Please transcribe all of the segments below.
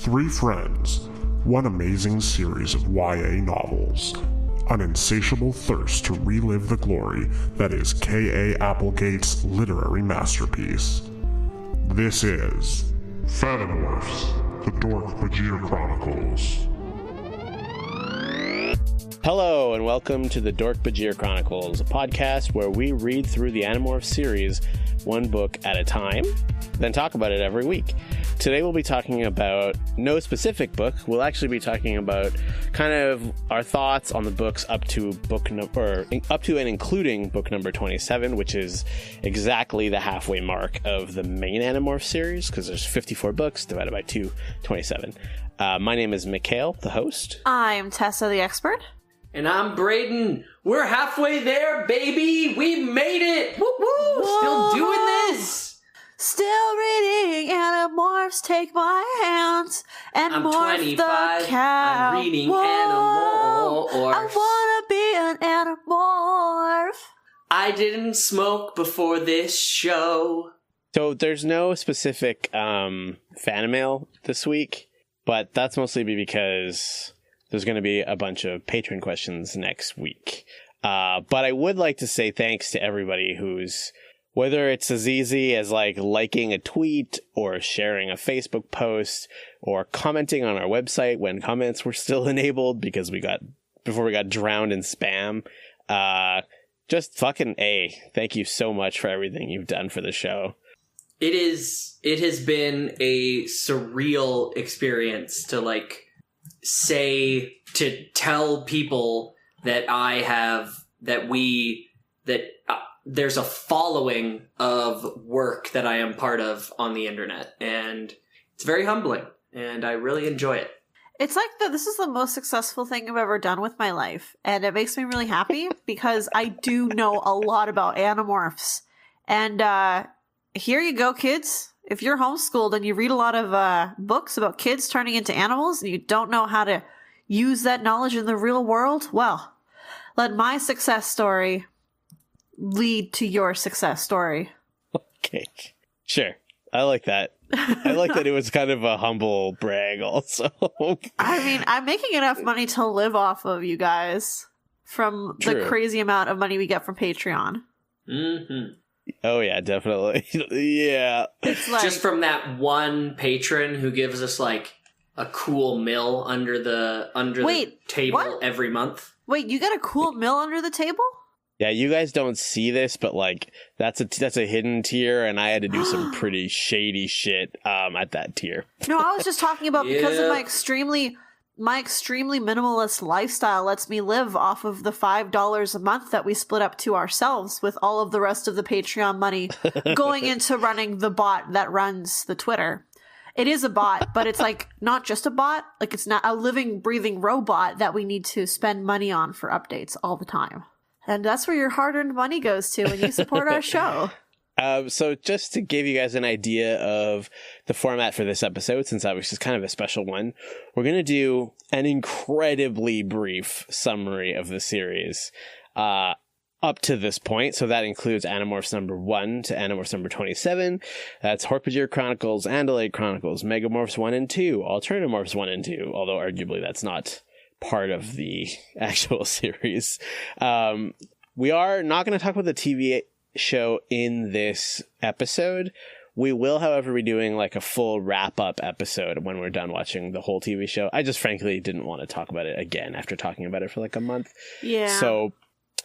Three friends, one amazing series of YA novels, an insatiable thirst to relive the glory that is K.A. Applegate's literary masterpiece. This is Animorphs, the Dork-Bajir Chronicles. Hello, and welcome to the Dork-Bajir Chronicles, a podcast where we read through the Animorphs series one book at a time, then talk about it every week. Today we'll be talking about no specific book. We'll actually be talking about kind of our thoughts on the books up to and including book number 27, which is exactly the halfway mark of the main Animorphs series, because there's 54 books divided by 27. My name is Mikhail, the host. I'm Tessa, the expert. And I'm Brayden. We're halfway there, baby! We made it! Woo woo! Still doing this! Still reading Animorphs, take my hands and I'm morph 25. the cow. I'm reading Whoa, Animorphs. I wanna be an Animorph. I didn't smoke before this show. So there's no specific fan mail this week, but that's mostly because there's going to be a bunch of patron questions next week. But I would like to say thanks to everybody who's, whether it's as easy as liking a tweet or sharing a Facebook post or commenting on our website when comments were still enabled before we got drowned in spam. Just fucking A. Thank you so much for everything you've done for the show. It has been a surreal experience to tell people that there's a following of work that I am part of on the internet, and it's very humbling, and I really enjoy it. It's this is the most successful thing I've ever done with my life, and it makes me really happy because I do know a lot about Animorphs. And here you go, kids. If you're homeschooled and you read a lot of books about kids turning into animals and you don't know how to use that knowledge in the real world, well, let my success story lead to your success story. Okay, sure. I like that. I like that it was kind of a humble brag also. I mean, I'm making enough money to live off of, you guys, from the crazy amount of money we get from Patreon. Mm-hmm. Oh yeah, definitely. Yeah. It's just from that one patron who gives us a cool mill under the table what? every month. Wait, you got a cool mill under the table? Yeah, you guys don't see this, but that's a hidden tier, and I had to do some pretty shady shit at that tier. No, I was just talking about because of my extremely minimalist lifestyle lets me live off of the $5 a month that we split up to ourselves, with all of the rest of the Patreon money going into running the bot that runs the Twitter. It is a bot, but it's not just a bot. It's not a living, breathing robot that we need to spend money on for updates all the time. And that's where your hard-earned money goes to when you support our show. So just to give you guys an idea of the format for this episode, since obviously it's kind of a special one, we're going to do an incredibly brief summary of the series up to this point. So that includes Animorphs number 1 to Animorphs number 27. That's Dork-Bajir Chronicles, Andalite Chronicles, Megamorphs 1 and 2, Alternatemorphs 1 and 2, although arguably that's not part of the actual series. We are not going to talk about the TV show in this episode. We will, however, be doing a full wrap-up episode when we're done watching the whole TV show. I just frankly didn't want to talk about it again after talking about it for a month. Yeah. So,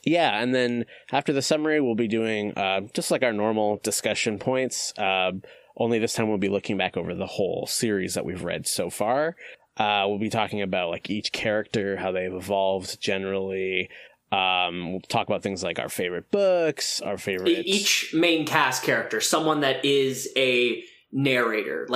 yeah, and then after the summary, we'll be doing just our normal discussion points. Only this time we'll be looking back over the whole series that we've read so far. We'll be talking about each character, how they've evolved generally. We'll talk about things like our favorite books, our favorite... Each main cast character, someone that is a narrator.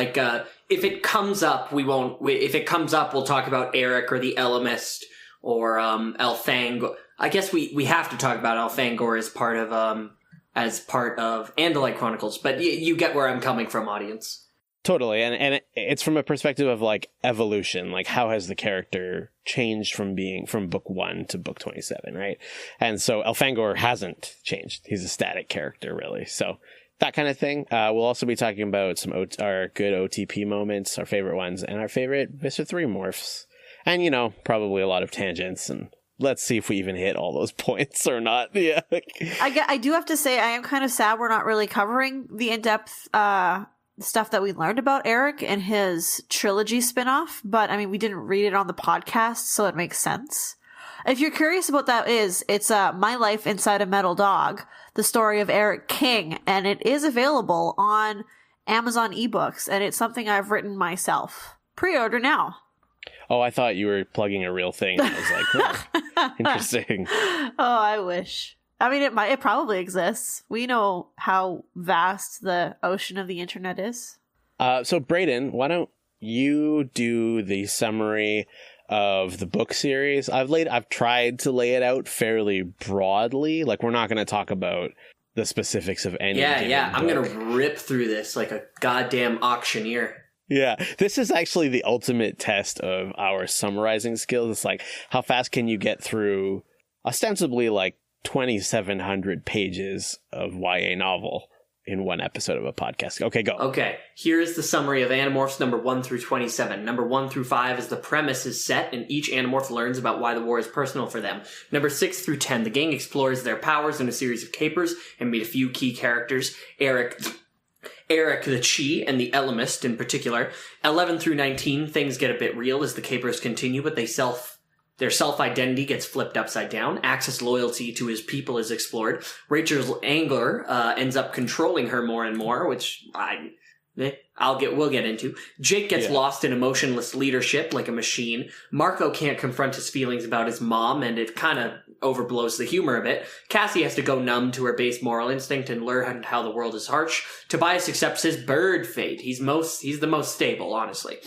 If it comes up, if it comes up, we'll talk about Eric or the Elemist or Elfangor. I guess we have to talk about Elfangor as part of Andalite Chronicles, but you get where I'm coming from, audience. Totally, and it's from a perspective of evolution, how has the character changed from book 1 to book 27, right? And so Elfangor hasn't changed; he's a static character, really. So that kind of thing. We'll also be talking about some our good OTP moments, our favorite ones, and our favorite Visser Three morphs. And, probably a lot of tangents, and let's see if we even hit all those points or not. Yeah. I do have to say, I am kind of sad we're not really covering the in-depth stuff that we learned about Eric and his trilogy spinoff, but I mean, we didn't read it on the podcast, so it makes sense. If you're curious about that, it's My Life Inside a Metal Dog, the story of Eric King, and it is available on Amazon eBooks, and it's something I've written myself. Pre-order now. Oh, I thought you were plugging a real thing. I was like, interesting. Oh, I wish. I mean, it probably exists. We know how vast the ocean of the internet is. So, Brayden, why don't you do the summary of the book series? I've tried to lay it out fairly broadly. Like, we're not going to talk about the specifics of any. Yeah. I'm going to rip through this like a goddamn auctioneer. Yeah, this is actually the ultimate test of our summarizing skills. It's like, how fast can you get through ostensibly like 2,700 pages of YA novel in one episode of a podcast? Okay, go. Okay, here's the summary of Animorphs number 1 through 27. Number 1 through 5 is the premise is set, and each Animorph learns about why the war is personal for them. Number 6 through 10, the gang explores their powers in a series of capers and meet a few key characters. Eric the Chi and the Elemist in particular. 11 through 19, things get a bit real as the capers continue, but their self-identity gets flipped upside down. Axe's loyalty to his people is explored. Rachel's anger ends up controlling her more and more, which we'll get into. Jake gets lost in emotionless leadership like a machine. Marco can't confront his feelings about his mom, and it kind of overblows the humor a bit. Cassie has to go numb to her base moral instinct and learn how the world is harsh. Tobias accepts his bird fate. He's the most stable, honestly.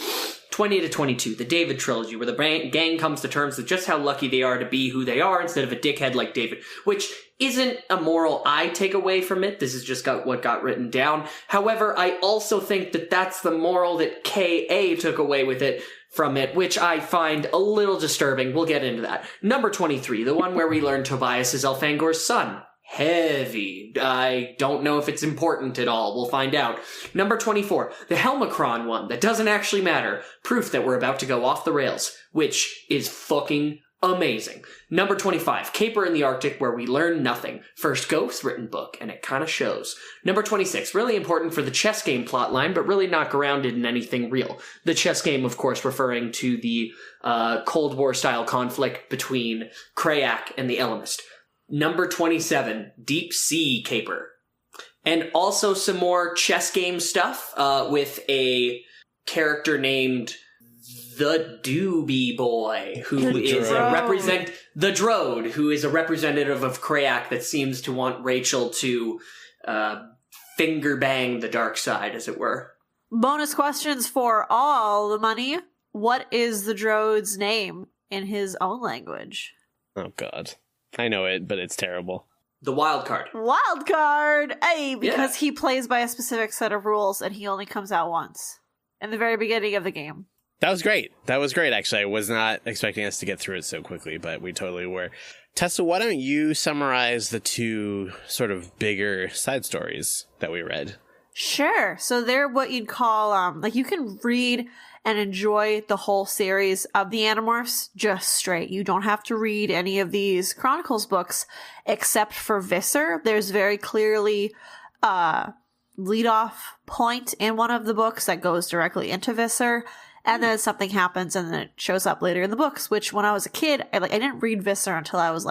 20 to 22, the David trilogy, where the gang comes to terms with just how lucky they are to be who they are instead of a dickhead like David, which isn't a moral I take away from it. This is just what got written down. However, I also think that that's the moral that K.A. took away from it, which I find a little disturbing. We'll get into that. Number 23, the one where we learn Tobias is Elfangor's son. Heavy. I don't know if it's important at all. We'll find out. Number 24, the Helmicron one that doesn't actually matter. Proof that we're about to go off the rails, which is fucking amazing. Number 25, Caper in the Arctic, where we learn nothing. First ghost written book, and it kind of shows. Number 26, really important for the chess game plotline, but really not grounded in anything real. The chess game, of course, referring to the Cold War-style conflict between Krayak and the Elemist. Number 27, Deep Sea Caper. And also some more chess game stuff with a character named the Doobie Boy, who is the Drode, who is a representative of Krayak that seems to want Rachel to finger bang the dark side, as it were. Bonus questions for all the money. What is the Drode's name in his own language? Oh, God. I know it, but it's terrible. The wild card. Wild card! Hey, because he plays by a specific set of rules and he only comes out once. In the very beginning of the game. That was great. Actually. I was not expecting us to get through it so quickly, but we totally were. Tessa, why don't you summarize the two sort of bigger side stories that we read? Sure. So they're what you'd call, you can read and enjoy the whole series of the Animorphs just straight. You don't have to read any of these Chronicles books except for Visser. There's very clearly lead-off point in one of the books that goes directly into Visser. And then something happens and then it shows up later in the books, which when I was a kid, I didn't read Visser until I was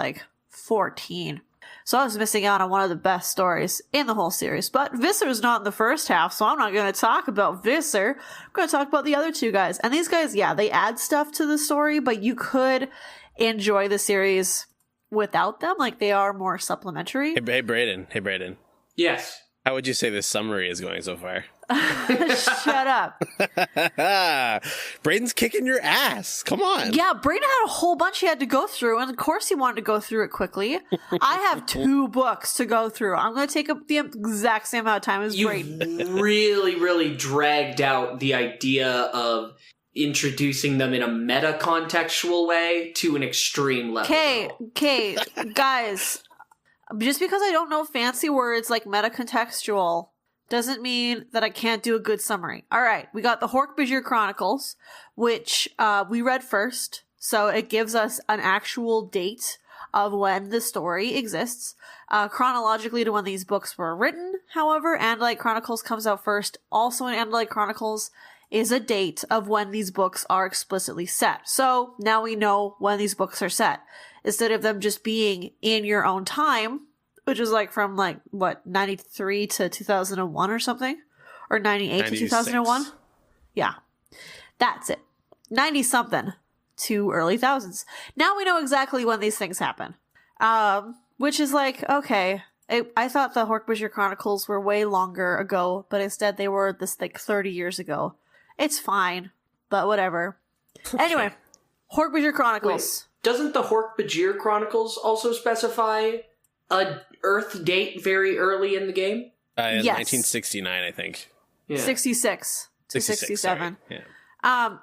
14. So I was missing out on one of the best stories in the whole series. But Visser's not in the first half, so I'm not going to talk about Visser. I'm going to talk about the other two guys. And these guys, they add stuff to the story, but you could enjoy the series without them. They are more supplementary. Hey, Brayden. Yes. How would you say this summary is going so far? Shut up. Brayden's kicking your ass. Come on. Yeah, Brayden had a whole bunch he had to go through, and of course he wanted to go through it quickly. I have 2 books to go through. I'm going to take up the exact same amount of time as Brayden. You really, really dragged out the idea of introducing them in a meta-contextual way to an extreme level. Okay, guys. Just because I don't know fancy words like meta-contextual doesn't mean that I can't do a good summary. All right, we got the Dork-Bajir Chronicles, which we read first, so it gives us an actual date of when the story exists, chronologically to when these books were written. However, Andalite Chronicles comes out first. Also in Andalite Chronicles is a date of when these books are explicitly set. So now we know when these books are set. Instead of them just being in your own time, which is like from 93 to 2001 or something? Or 98 to 2001? Yeah. That's it. 90-something to early thousands. Now we know exactly when these things happen. Which is like, okay. I thought the Dork-Bajir Chronicles were way longer ago, but instead they were this 30 years ago. It's fine, but whatever. Anyway, Dork-Bajir Chronicles. Wait, doesn't the Dork-Bajir Chronicles also specify a Earth date very early in the game? Yes. 1969, I think. Yeah. 66 to 67. Yeah.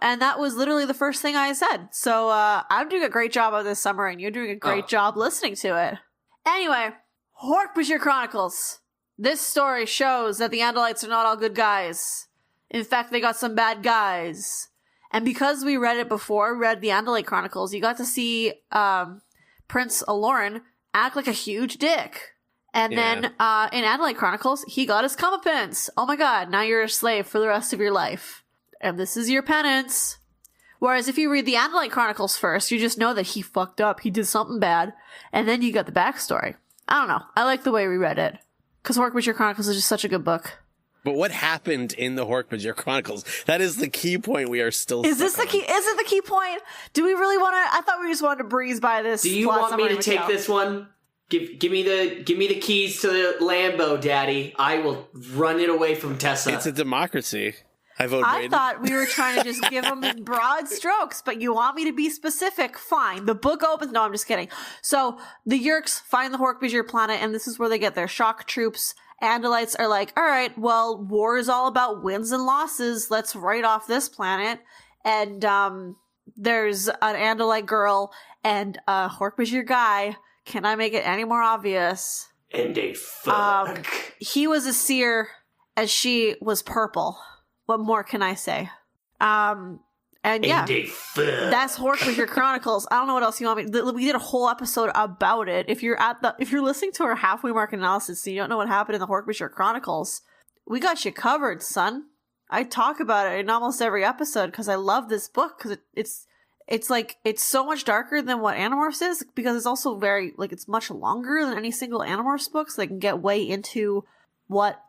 And that was literally the first thing I said. So I'm doing a great job of this summer, and you're doing a great job listening to it. Anyway, Dork-Bajir Chronicles. This story shows that the Andalites are not all good guys. In fact, they got some bad guys. And because we read it before, read the Andalite Chronicles, you got to see Prince Aloran act like a huge dick. And then in Andalite Chronicles, he got his comeuppance. Oh my god, now you're a slave for the rest of your life. And this is your penance. Whereas if you read the Andalite Chronicles first, you just know that he fucked up, he did something bad, and then you got the backstory. I don't know. I like the way we read it. Because Dork-Bajir Chronicles is just such a good book. But what happened in the Dork-Bajir Chronicles? That is the key point we are still Is this the key? Is it the key point? Do we really want to? I thought we just wanted to breeze by this. Do you want me to take this one? Give me the keys to the Lambo, Daddy. I will run it away from Tessa. It's a democracy. I vote I Brayden. thought we were trying to just give them broad strokes, but you want me to be specific? Fine. The book opens. No, I'm just kidding. So the Yeerks find the Dork-Bajir planet, and this is where they get their shock troops. Andalites are like, all right, well, war is all about wins and losses. Let's write off this planet. And there's an Andalite girl and a Dork-Bajir guy. Can I make it any more obvious? And a fuck. He was a seer, and she was purple. What more can I say? And yeah, that's Dork-Bajir Chronicles. I don't know what else you want me. We did a whole episode about it. If you're listening to our halfway mark analysis and you don't know what happened in the Dork-Bajir Chronicles, we got you covered, son. I talk about it in almost every episode because I love this book because it's so much darker than what Animorphs is, because it's also very it's much longer than any single Animorphs book, so they can get way into what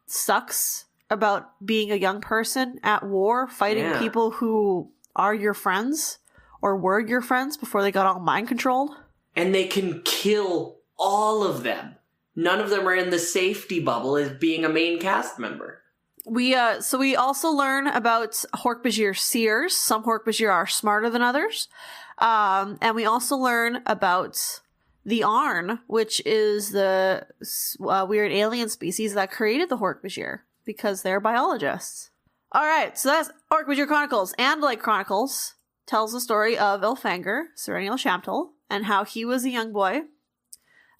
sucks about being a young person at war, fighting people who are your friends or were your friends before they got all mind controlled. And they can kill all of them. None of them are in the safety bubble as being a main cast member. We also learn about Dork-Bajir seers. Some Dork-Bajir are smarter than others. And we also learn about the Arn, which is the weird alien species that created the Dork-Bajir, because they're biologists. Alright, so that's Dork-Bajir Chronicles. Andalite Chronicles tells the story of Elfangor, Serenial Shamtel, and how he was a young boy.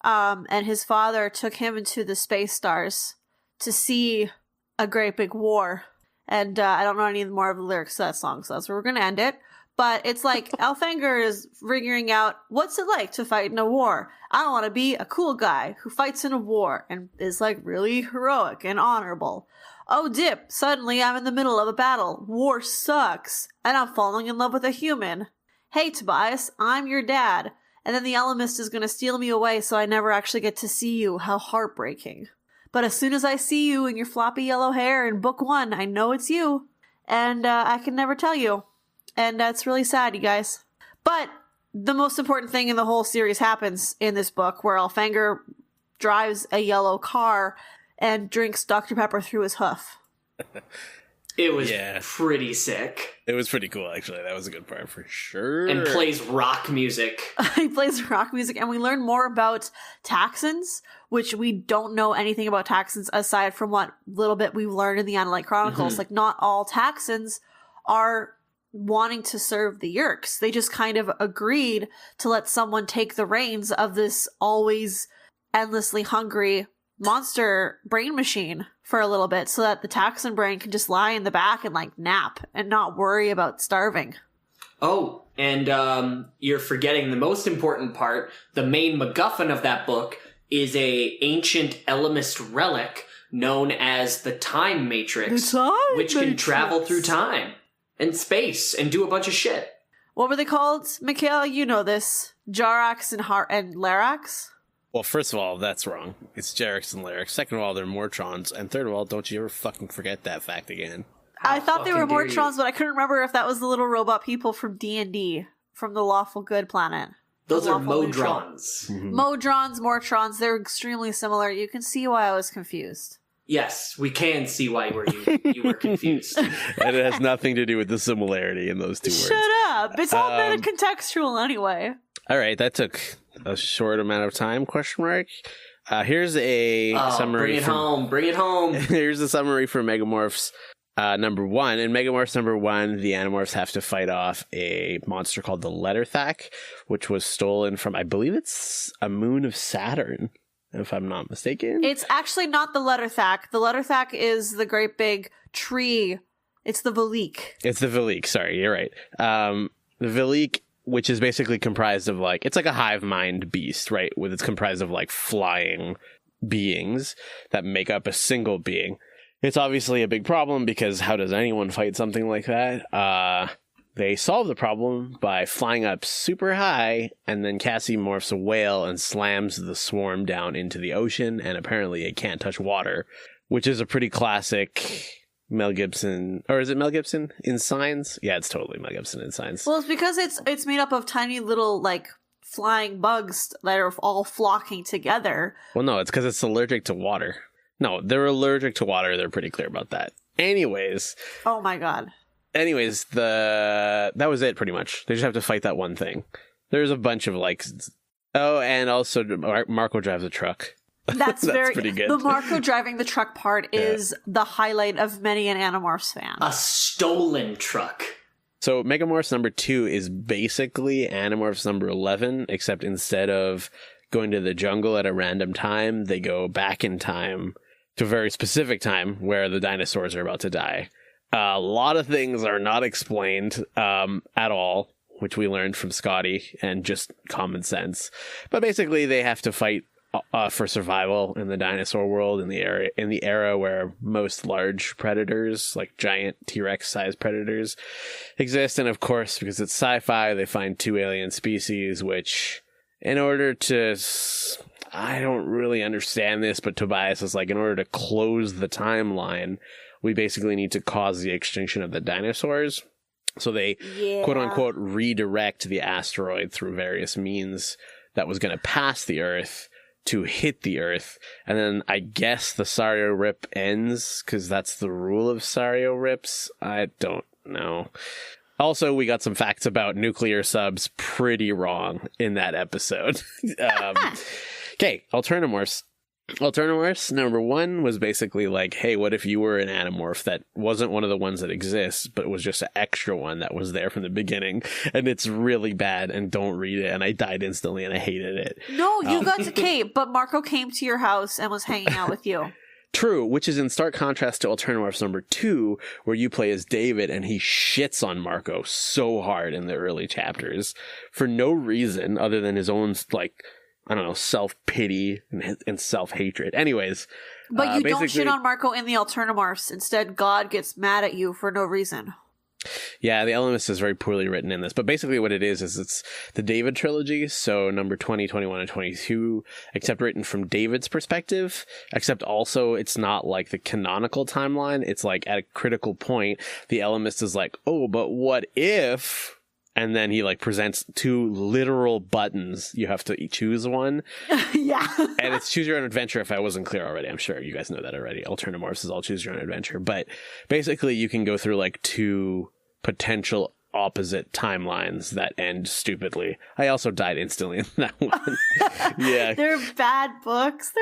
And his father took him into the space stars to see a great big war. And I don't know any more of the lyrics to that song, so that's where we're going to end it. But it's like Elfangor is figuring out, what's it like to fight in a war? I don't want to be a cool guy who fights in a war and is really heroic and honorable. Oh dip, suddenly I'm in the middle of a battle. War sucks. And I'm falling in love with a human. Hey Tobias, I'm your dad. And then the Elemist is going to steal me away so I never actually get to see you. How heartbreaking. But as soon as I see you in your floppy yellow hair in book 1, I know it's you. And I can never tell you. And that's really sad, you guys. But the most important thing in the whole series happens in this book, where Elfangor drives a yellow car and drinks Dr. Pepper through his hoof. It was pretty sick. It was pretty cool, actually. That was a good part for sure. And plays rock music. He plays rock music, and we learn more about Taxons, which we don't know anything about Taxons aside from what little bit we've learned in the Andalite Chronicles. Mm-hmm. Not all Taxons are wanting to serve the Yeerks. They just kind of agreed to let someone take the reins of this always endlessly hungry monster brain machine for a little bit so that the Taxon brain can just lie in the back and like nap and not worry about starving. Oh, and you're forgetting the most important part. The main MacGuffin of that book is a ancient Ellimist relic known as the Time Matrix, which can travel through time and space and do a bunch of shit. What were they called, Mikhail? You know this. Jarax and Larax? Well, first of all, that's wrong. It's Jarax and Larax. Second of all, they're Mortrons. And third of all, don't you ever fucking forget that fact again. I thought they were Mortrons, but I couldn't remember if that was the little robot people from D&D, from the Lawful Good planet. Those are Modrons. Mm-hmm. Modrons, Mortrons, they're extremely similar. You can see why I was confused. Yes, we can see why you were confused. And it has nothing to do with the similarity in those two words. Shut up. It's all meta-contextual anyway. All right, that took a short amount of time, question mark. Here's a summary. Bring it home. Here's a summary for Megamorphs number 1. In Megamorphs number 1, the Animorphs have to fight off a monster called the Letterthak, which was stolen from, I believe it's a moon of Saturn, if I'm not mistaken. It's actually not the Letterthak. The Letterthak is the great big tree. It's the Valik. It's the Valik, sorry, you're right. The Valik, which is basically comprised of like, it's like a hive mind beast, right? It's comprised of like flying beings that make up a single being. It's obviously a big problem because how does anyone fight something like that? They solve the problem by flying up super high, and then Cassie morphs a whale and slams the swarm down into the ocean, and apparently it can't touch water, which is a pretty classic Mel Gibson, or is it Mel Gibson in Signs? Yeah, it's totally Mel Gibson in Signs. Well, it's because it's made up of tiny little like flying bugs that are all flocking together. Well, no, it's because it's allergic to water. No, they're allergic to water. They're pretty clear about that. Anyways. Oh my god. Anyways, that was it pretty much. They just have to fight that one thing. There's a bunch of like, oh, and also Marco drives a truck. That's pretty good. The Marco driving the truck part is the highlight of many an Animorphs fan. A stolen truck. So Megamorphs number 2 is basically Animorphs number 11, except instead of going to the jungle at a random time, they go back in time to a very specific time where the dinosaurs are about to die. A lot of things are not explained at all, which we learned from Scotty and just common sense. But basically, they have to fight for survival in the dinosaur world in the era where most large predators, like giant T-Rex sized predators, exist. And of course, because it's sci-fi, they find 2 alien species, which, in order to, I don't really understand this, but Tobias is like, in order to close the timeline, we basically need to cause the extinction of the dinosaurs. So they, quote unquote, redirect the asteroid through various means that was going to pass the Earth to hit the Earth. And then I guess the Sario Rip ends, because that's the rule of Sario Rips. I don't know. Also, we got some facts about nuclear subs pretty wrong in that episode. Okay, Alternamorphs. Alternamorphs number 1 was basically like, hey, what if you were an Animorph that wasn't one of the ones that exists, but it was just an extra one that was there from the beginning, and it's really bad, and don't read it, and I died instantly, and I hated it. No, you got to Kate, but Marco came to your house and was hanging out with you. True, which is in stark contrast to Alternamorphs number 2, where you play as David, and he shits on Marco so hard in the early chapters, for no reason other than his own, like, I don't know, self-pity and self-hatred. Anyways. But you don't shit on Marco in the Alternamorphs. Instead, God gets mad at you for no reason. Yeah, the Elemist is very poorly written in this. But basically what it is it's the David trilogy. So number 20, 21, and 22, except written from David's perspective. Except also it's not like the canonical timeline. It's like at a critical point, the Elemist is like, oh, but what if... And then he like presents 2 literal buttons. You have to choose one. Yeah. And it's choose your own adventure, if I wasn't clear already. I'm sure you guys know that already. Alternamorphs is all choose your own adventure. But basically you can go through like 2 potential opposite timelines that end stupidly. I also died instantly in that one. Yeah. They're bad books.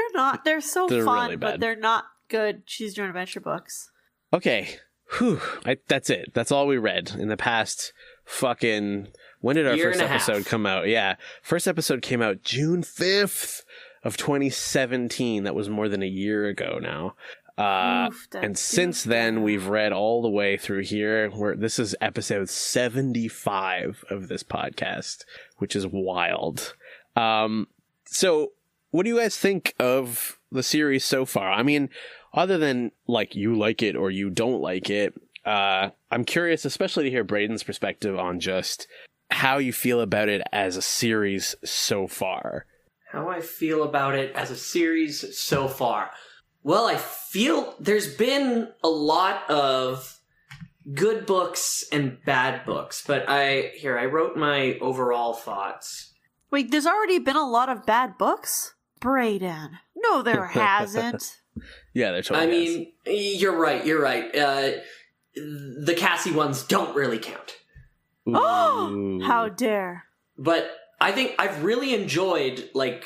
They're so they're fun, really bad. But they're not good choose your own adventure books. Okay. Whew. That's it. That's all we read in the past fucking... When did our first episode come out? Yeah. First episode came out June 5th of 2017. That was more than a year ago now. And since then, we've read all the way through here. This is episode 75 of this podcast, which is wild. So what do you guys think of the series so far? I mean, other than like you like it or you don't like it, I'm curious, especially to hear Brayden's perspective on just how you feel about it as a series so far. How I feel about it as a series so far. Well, I feel there's been a lot of good books and bad books, but I wrote my overall thoughts. Wait, there's already been a lot of bad books? Brayden. No, there hasn't. Yeah, there totally I mean, you're right. The Cassie ones don't really count. Oh, how dare. But I think I've really enjoyed, like,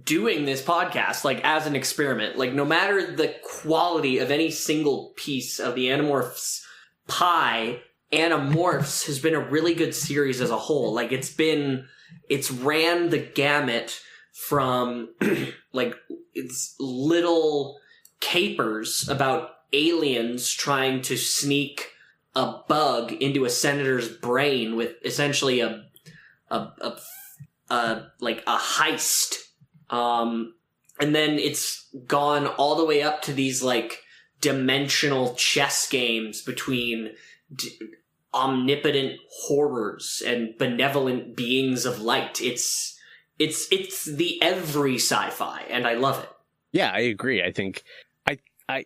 doing this podcast, like, as an experiment. Like, no matter the quality of any single piece of the Animorphs pie, Animorphs has been a really good series as a whole. Like, it's ran the gamut from, like, it's little capers about aliens trying to sneak a bug into a senator's brain with essentially a heist. And then it's gone all the way up to these, like, dimensional chess games between omnipotent horrors and benevolent beings of light. It's the every sci-fi, and I love it. Yeah, I agree. I think I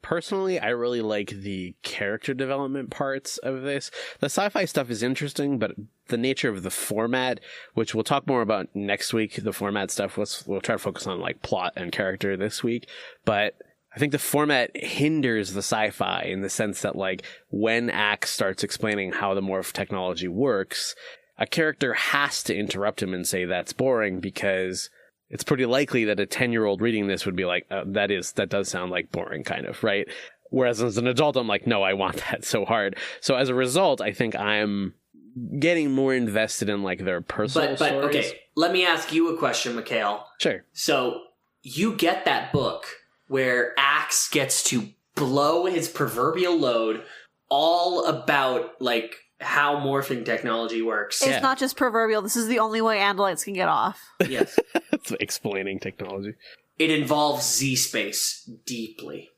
personally, I really like the character development parts of this. The sci-fi stuff is interesting, but the nature of the format, which we'll talk more about next week, the format stuff, we'll try to focus on like plot and character this week. But I think the format hinders the sci-fi in the sense that, like, when Axe starts explaining how the morph technology works, a character has to interrupt him and say that's boring, because it's pretty likely that a 10-year-old reading this would be like, that does sound like boring, kind of, right? Whereas as an adult, I'm like, no, I want that so hard. So as a result, I think I'm getting more invested in, like, their personal stories. Okay, let me ask you a question, Mikhail. Sure. So you get that book where Axe gets to blow his proverbial load all about, like, how morphing technology works. It's not just proverbial. This is the only way Andalites can get off. Yes. It's explaining technology. It involves Z-space deeply.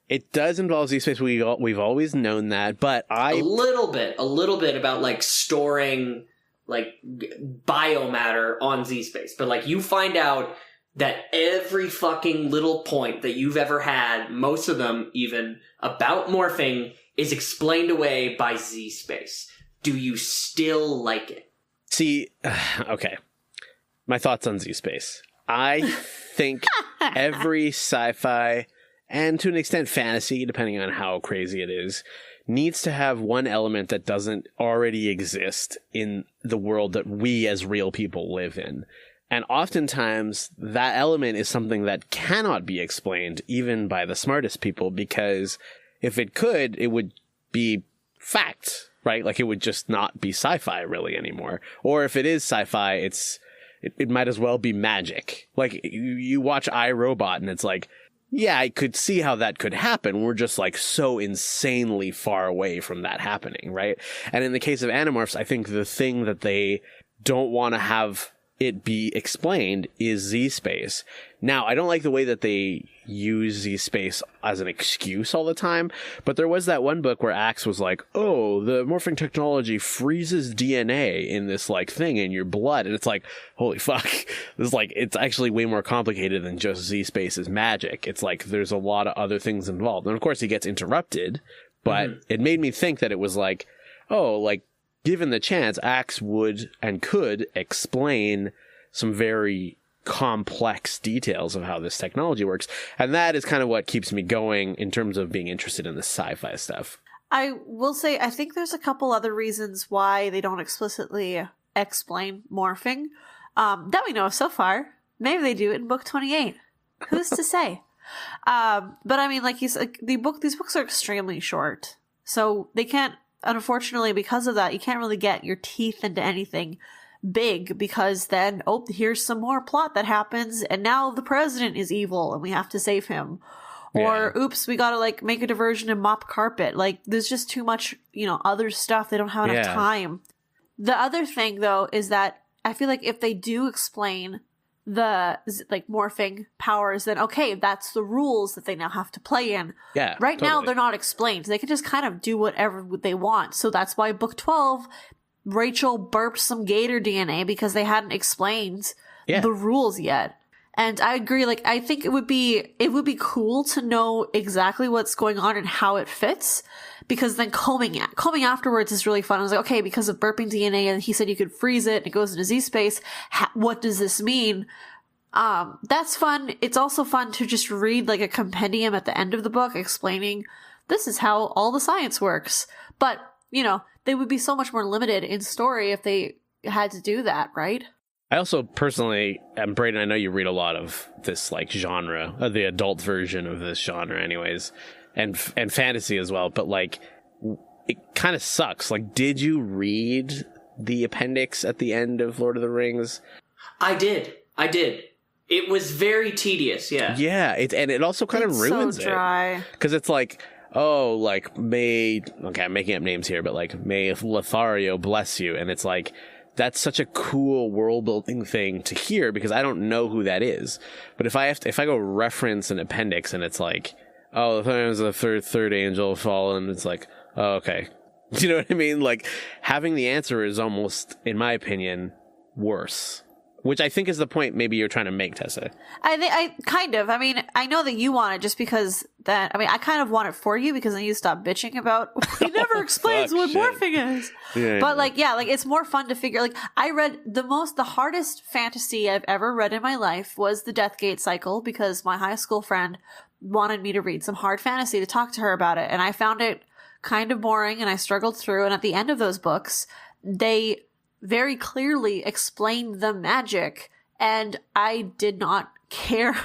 It does involve Z-space. We've always known that, but a little bit about, like, storing, like, biomatter on Z-space. But, like, you find out that every fucking little point that you've ever had, most of them even, about morphing, is explained away by Z-space. Do you still like it? See, okay. My thoughts on Z-space. I think every sci-fi, and to an extent fantasy, depending on how crazy it is, needs to have one element that doesn't already exist in the world that we as real people live in. And oftentimes, that element is something that cannot be explained, even by the smartest people, because if it could, it would be fact, right? Like, it would just not be sci-fi really anymore. Or if it is sci-fi, it might as well be magic. Like, you watch iRobot and it's like, yeah, I could see how that could happen. We're just, like, so insanely far away from that happening, right? And in the case of Animorphs, I think the thing that they don't want to have it be explained is Z-space. Now, I don't like the way that they use Z-space as an excuse all the time, but there was that one book where Axe was like, oh, the morphing technology freezes DNA in this, like, thing in your blood, and it's like, holy fuck. This is like, it's actually way more complicated than just Z-space is magic. It's like, there's a lot of other things involved. And of course he gets interrupted, but it made me think that it was like, oh, like, given the chance, Axe would and could explain some very complex details of how this technology works. And that is kind of what keeps me going in terms of being interested in the sci-fi stuff. I will say, I think there's a couple other reasons why they don't explicitly explain morphing that we know of so far. Maybe they do it in book 28. Who's to say? But I mean, like these books are extremely short. So they can't, unfortunately, because of that, you can't really get your teeth into anything big, because then, oh, here's some more plot that happens, and now the president is evil and we have to save him. Or, oops, we gotta, like, make a diversion and mop carpet. Like, there's just too much, other stuff. They don't have enough time. The other thing, though, is that I feel like if they do explain the, like, morphing powers, then, okay, that's the rules that they now have to play in. Yeah, right now, they're not explained. They can just kind of do whatever they want. So that's why book 12, Rachel burped some gator DNA, because they hadn't explained the rules yet. And I agree, like, I think it would be cool to know exactly what's going on and how it fits, because then combing afterwards is really fun. I was like, okay, because of burping DNA, and he said you could freeze it, and it goes into Z-space, what does this mean? That's fun. It's also fun to just read, like, a compendium at the end of the book explaining, this is how all the science works. But, they would be so much more limited in story if they had to do that, right? I also personally, and Brayden, I know you read a lot of this like genre, the adult version of this genre anyways, and fantasy as well, but like, it kind of sucks. Like, did you read the appendix at the end of Lord of the Rings? I did. It was very tedious, yeah. Yeah, it also kind of ruins so dry. it. Because it's like, oh, like, I'm making up names here, but like, may Lothario bless you, and it's like, that's such a cool world building thing to hear, because I don't know who that is. But if I go reference an appendix and it's like, oh, the third angel fallen, it's like, oh, okay. Do you know what I mean? Like, having the answer is almost, in my opinion, worse. Which I think is the point maybe you're trying to make, Tessa. I mean, I know that you want it just because I kind of want it for you, because then you stop bitching about, he never explains what morphing is. Yeah, but like, it's more fun to figure, like, I read the hardest fantasy I've ever read in my life was the Deathgate cycle, because my high school friend wanted me to read some hard fantasy to talk to her about it. And I found it kind of boring, and I struggled through. And at the end of those books, they very clearly explained the magic, and I did not care.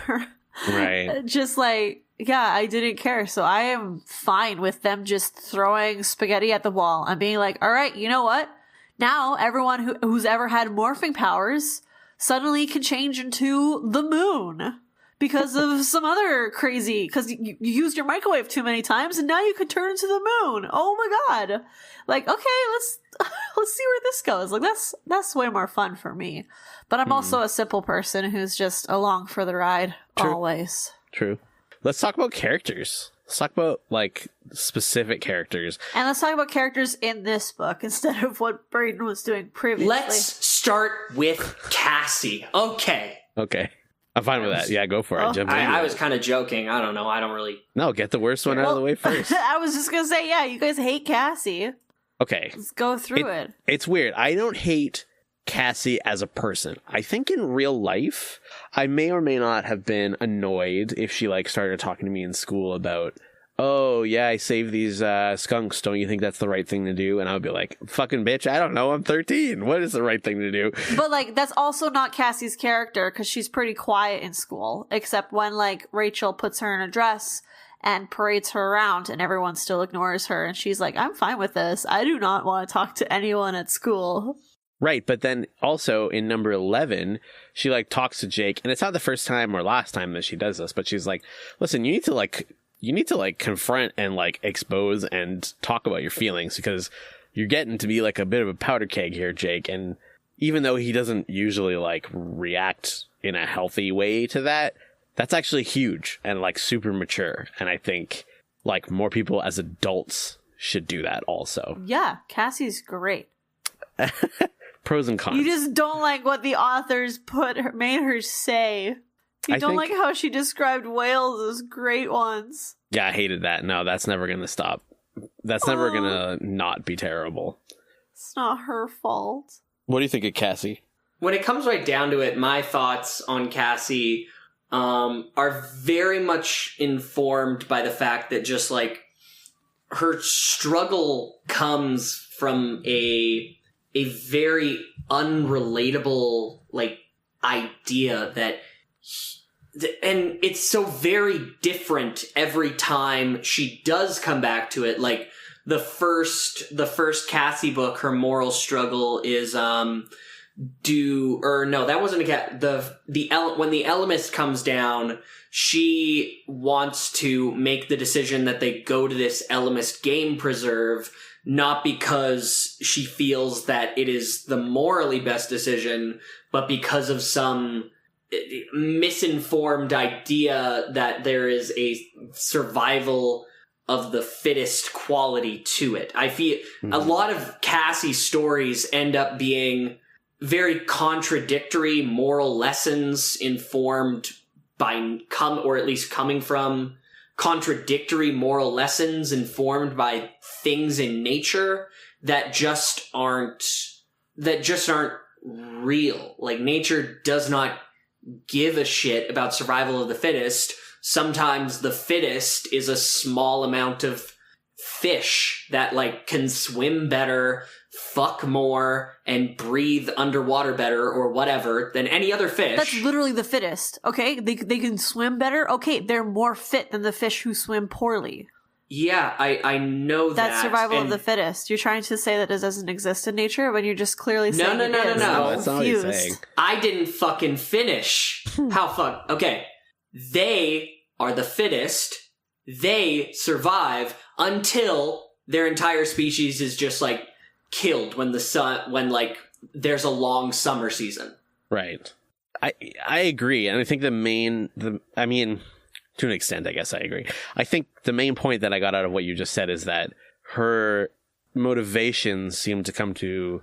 Right. Just like, I didn't care. So I am fine with them just throwing spaghetti at the wall and being like, all right, you know what? Now everyone who's ever had morphing powers suddenly can change into the moon because of some other crazy, because you used your microwave too many times, and now you could turn into the moon. Oh my god. Like, okay, let's see where this goes. Like, that's way more fun for me. But I'm also a simple person who's just along for the ride. True. Always. True. Let's talk about characters. Let's talk about, like, specific characters. And let's talk about characters in this book instead of what Brayden was doing previously. Let's start with Cassie. Okay. I'm fine with that. Yeah, go for it. Jump in. I was kind of joking. I don't know. I don't really... No, get the worst one out of the way first. I was just going to say, you guys hate Cassie. Okay. Let's go through it. It's weird. I don't hate Cassie as a person. I think in real life, I may or may not have been annoyed if she like started talking to me in school about, oh yeah, I saved these skunks. Don't you think that's the right thing to do? And I would be like, fucking bitch, I don't know. I'm 13. What is the right thing to do? But like, that's also not Cassie's character, because she's pretty quiet in school, except when like Rachel puts her in a dress and parades her around, and everyone still ignores her, and she's like, I'm fine with this. I do not want to talk to anyone at school. Right, but then also in number 11, she like talks to Jake, and it's not the first time or last time that she does this, but she's like, listen, you need to confront and like expose and talk about your feelings, because you're getting to be like a bit of a powder keg here, Jake. And even though he doesn't usually like react in a healthy way to that, that's actually huge and like super mature. And I think like more people as adults should do that also. Yeah, Cassie's great. Pros and cons. You just don't like what the authors made her say. You don't like how she described whales as great ones. Yeah, I hated that. No, that's never going to stop. That's never going to not be terrible. It's not her fault. What do you think of Cassie? When it comes right down to it, my thoughts on Cassie are very much informed by the fact that just like her struggle comes from a very unrelatable like idea that, and it's so very different every time she does come back to it. Like the first Cassie book, her moral struggle is that wasn't a cat. When the Elemist comes down, she wants to make the decision that they go to this Elemist game preserve, not because she feels that it is the morally best decision, but because of some misinformed idea that there is a survival of the fittest quality to it. I feel a lot of Cassie's stories end up being very contradictory moral lessons informed by or at least coming from contradictory moral lessons informed by things in nature that just aren't real. Like, nature does not give a shit about survival of the fittest. Sometimes the fittest is a small amount of fish that, like, can swim better, fuck more, and breathe underwater better or whatever than any other fish. That's literally the fittest, okay? They can swim better? Okay, they're more fit than the fish who swim poorly. Yeah, I know that. That's survival of the fittest. You're trying to say that it doesn't exist in nature, but you're just clearly saying No, that's not what he's saying. I didn't fucking finish. How fuck? Okay. They are the fittest. They survive until their entire species is just, like, killed when like, there's a long summer season. Right. I agree. And I think to an extent, I guess I agree. I think the main point that I got out of what you just said is that her motivations seem to come to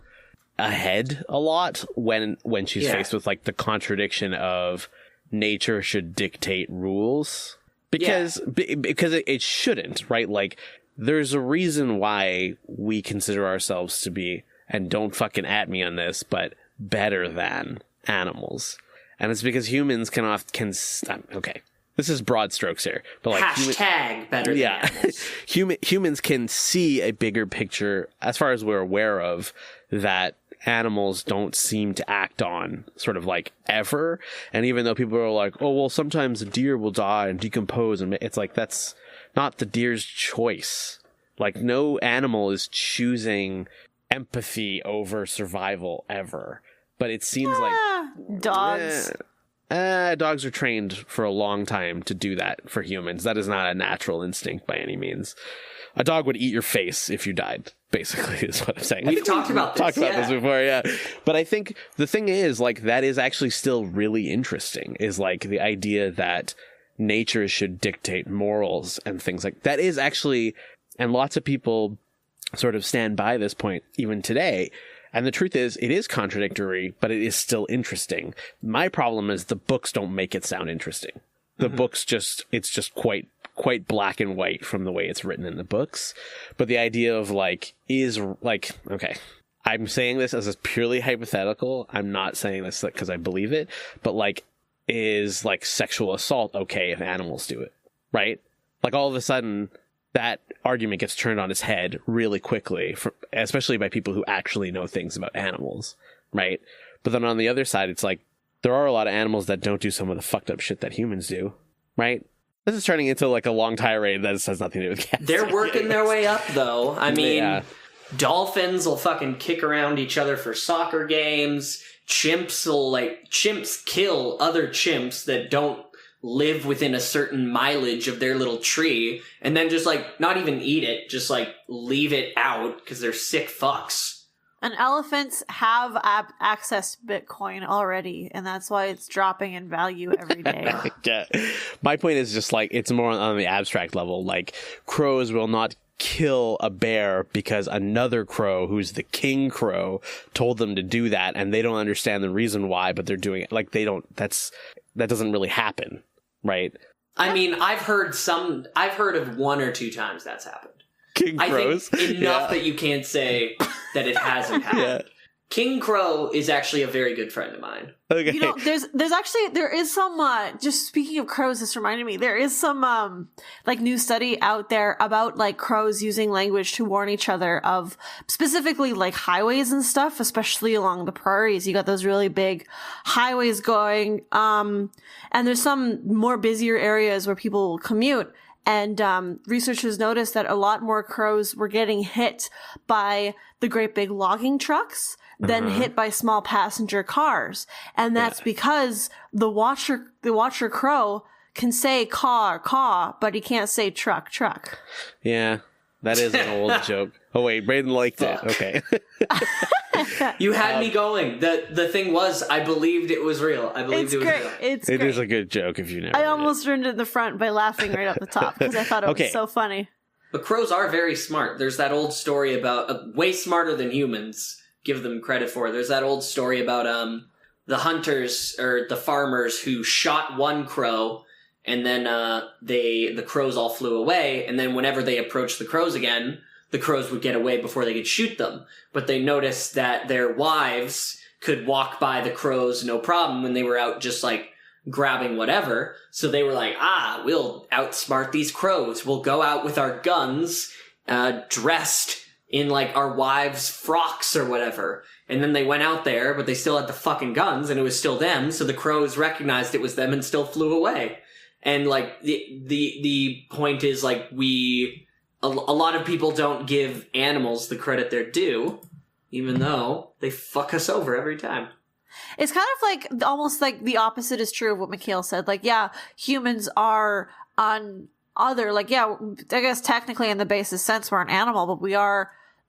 a head a lot when she's faced with, like, the contradiction of nature should dictate rules. Because it shouldn't, right? Like, there's a reason why we consider ourselves to be, and don't fucking at me on this, but better than animals. And it's because humans okay. This is broad strokes here, but, like, hashtag better than animals. Humans can see a bigger picture as far as we're aware of that animals don't seem to act on, sort of, like, ever. And even though people are like, oh, well, sometimes a deer will die and decompose, and it's like, that's not the deer's choice. Like, no animal is choosing empathy over survival ever. But it seems like dogs. Dogs are trained for a long time to do that for humans. That is not a natural instinct by any means. A dog would eat your face if you died, basically, is what I'm saying. We've talked about this before, yeah. But I think the thing is, like, that is actually still really interesting, is, like, the idea that nature should dictate morals and things like that is actually, and lots of people sort of stand by this point even today. And the truth is, it is contradictory, but it is still interesting. My problem is the books don't make it sound interesting. The books it's just quite black and white from the way it's written in the books. But the idea of, like, okay, I'm saying this as a purely hypothetical. I'm not saying this because I believe it, but, like, is, like, sexual assault okay if animals do it? Right? Like, all of a sudden, that argument gets turned on its head really quickly, especially by people who actually know things about animals, right? But then on the other side, it's like, there are a lot of animals that don't do some of the fucked up shit that humans do, right? This is turning into, like, a long tirade that has nothing to do with cats. They're working their way up, though. I mean, dolphins will fucking kick around each other for soccer games. Chimps kill other chimps that don't live within a certain mileage of their little tree, and then just, like, not even eat it, just, like, leave it out because they're sick fucks. And elephants have access to Bitcoin already, and that's why it's dropping in value every day. Yeah. My point is just, like, it's more on the abstract level. Like, crows will not kill a bear because another crow, who's the king crow, told them to do that, and they don't understand the reason why, but they're doing it. Like, that doesn't really happen, right? I mean, I've heard of one or two times that's happened. King crows? I think enough that you can't say that it hasn't happened. Yeah. King Crow is actually a very good friend of mine. Okay. You know, there is some, just speaking of crows, this reminded me, there is some, like, new study out there about, like, crows using language to warn each other of specifically, like, highways and stuff, especially along the prairies. You got those really big highways going, and there's some more busier areas where people commute. And researchers noticed that a lot more crows were getting hit by the great big logging trucks than hit by small passenger cars. And that's because the watcher crow can say car, car, but he can't say truck, truck. Yeah, that is an old joke. Oh wait, Brayden liked it. Okay. You had me going. The thing was, I believed it was real. I believed it was real. It is a good joke if you never. I almost ruined it in the front by laughing right up the top because I thought it was so funny. But crows are very smart. There's that old story about way smarter than humans. Give them credit for. There's that old story about the hunters or the farmers who shot one crow, and then the crows all flew away. And then whenever they approached the crows again, the crows would get away before they could shoot them. But they noticed that their wives could walk by the crows no problem when they were out just like grabbing whatever. So they were like, we'll outsmart these crows. We'll go out with our guns, dressed in like our wives' frocks or whatever. And then they went out there, but they still had the fucking guns and it was still them. So the crows recognized it was them and still flew away. And like the point is like a lot of people don't give animals the credit they're due, even though they fuck us over every time. It's kind of like almost like the opposite is true of what Mikhail said. Like, yeah, humans are on other, like, yeah, I guess technically in the basis sense we're an animal, but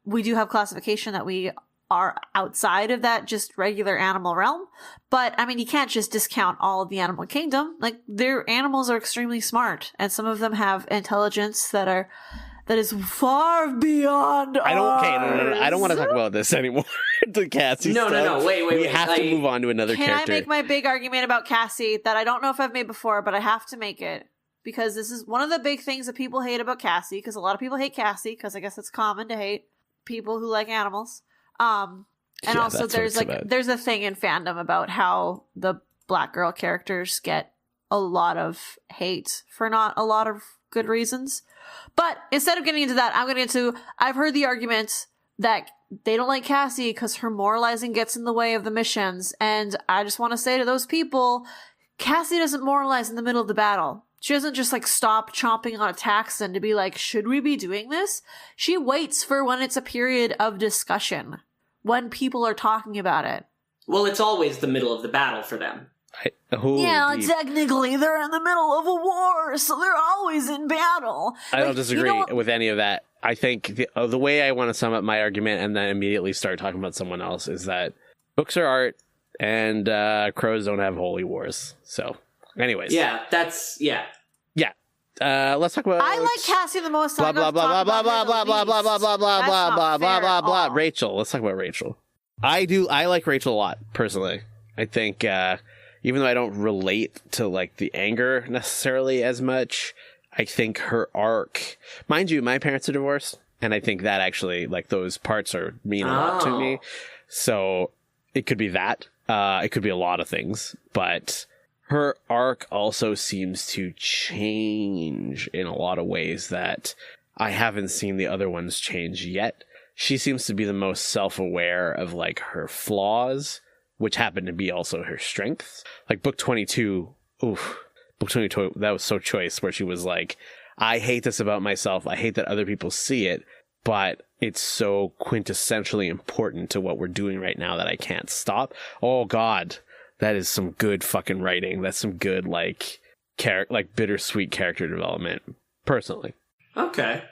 we do have classification that we are outside of that just regular animal realm. But I mean, you can't just discount all of the animal kingdom. Like, their animals are extremely smart, and some of them have intelligence that is far beyond ours. No. I don't want to talk about this anymore. The Cassie stuff. No. Wait. We have to move on to another character. Can I make my big argument about Cassie that I don't know if I've made before, but I have to make it? Because this is one of the big things that people hate about Cassie, because a lot of people hate Cassie, because I guess it's common to hate people who like animals. And also there's a thing in fandom about how the black girl characters get a lot of hate for not a lot of good reasons. But instead of getting into that, I've heard the argument that they don't like Cassie because her moralizing gets in the way of the missions. And I just want to say to those people, Cassie doesn't moralize in the middle of the battle. She doesn't just like stop chomping on a Taxon to be like, should we be doing this? She waits for when it's a period of discussion, when people are talking about it. Well, it's always the middle of the battle for them. Technically, they're in the middle of a war, so they're always in battle. I don't disagree with any of that. I think the way I want to sum up my argument and then immediately start talking about someone else is that books are art, and crows don't have holy wars. So, anyways. Yeah. Let's talk about. I like Cassie the most. Blah blah blah blah blah blah blah blah blah blah blah blah blah blah blah blah. Rachel. Let's talk about Rachel. I like Rachel a lot personally. I think even though I don't relate to like the anger necessarily as much, I think her arc. Mind you, my parents are divorced, and I think that actually like those parts mean a lot to me. So it could be that. It could be a lot of things, but her arc also seems to change in a lot of ways that I haven't seen the other ones change yet. She seems to be the most self-aware of like her flaws, which happen to be also her strengths. Like book 22, that was so choice, where she was like, I hate this about myself. I hate that other people see it, but it's so quintessentially important to what we're doing right now that I can't stop. Oh God. That is some good fucking writing. That's some good, like bittersweet character development, personally. Okay.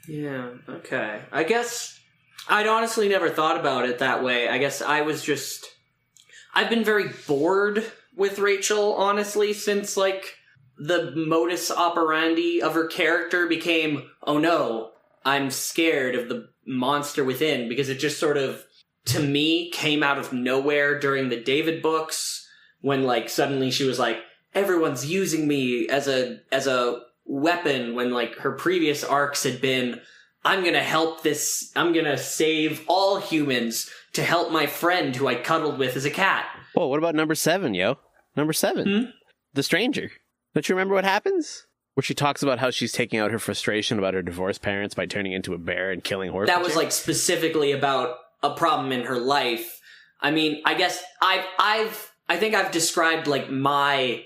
Yeah, okay. I guess I'd honestly never thought about it that way. I guess I've been very bored with Rachel, honestly, since, like, the modus operandi of her character became, oh no, I'm scared of the monster within, because it just sort of, to me, came out of nowhere during the David books, when, like, suddenly she was like, everyone's using me as a weapon, when, like, her previous arcs had been, I'm gonna save all humans to help my friend who I cuddled with as a cat. Whoa, what about number 7, yo? Number 7. The Stranger. Don't you remember what happens? Where she talks about how she's taking out her frustration about her divorced parents by turning into a bear and killing horses. That was, like, specifically about a problem in her life. I mean, I guess I think I've described, like, my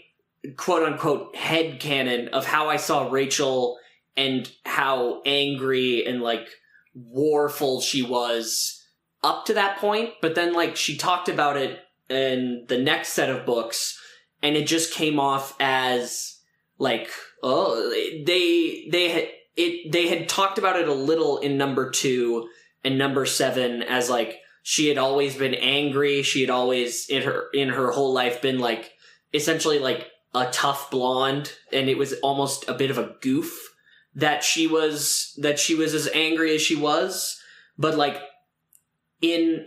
quote-unquote headcanon of how I saw Rachel how angry and like warful she was up to that point. But then like she talked about it in the next set of books, and it just came off as like, oh, they had talked about it a little in number 2 and number 7 as like she had always been angry. She had always in her whole life been like essentially like a tough blonde, and it was almost a bit of a goof that she was as angry as she was. But like in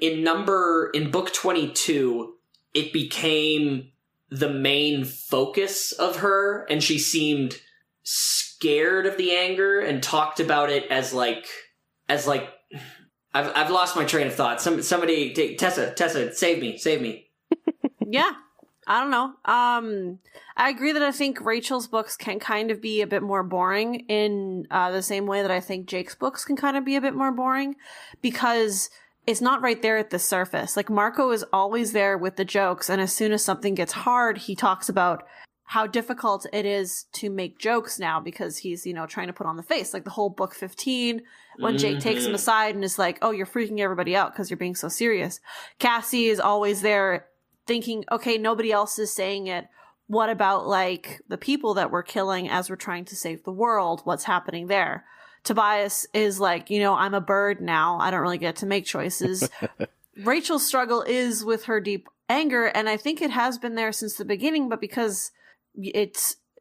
book 22, it became the main focus of her, and she seemed scared of the anger and talked about it as like I've lost my train of thought. Somebody take Tessa, save me. Yeah. I don't know. I agree that I think Rachel's books can kind of be a bit more boring in the same way that I think Jake's books can kind of be a bit more boring, because it's not right there at the surface. Like, Marco is always there with the jokes, and as soon as something gets hard, he talks about how difficult it is to make jokes now because he's, trying to put on the face. Like the whole book 15, when Jake takes him aside and is like, oh, you're freaking everybody out because you're being so serious. Cassie is always there thinking, okay, nobody else is saying it. What about like the people that we're killing as we're trying to save the world? What's happening there? Tobias is like, I'm a bird now. I don't really get to make choices. Rachel's struggle is with her deep anger, and I think it has been there since the beginning, but because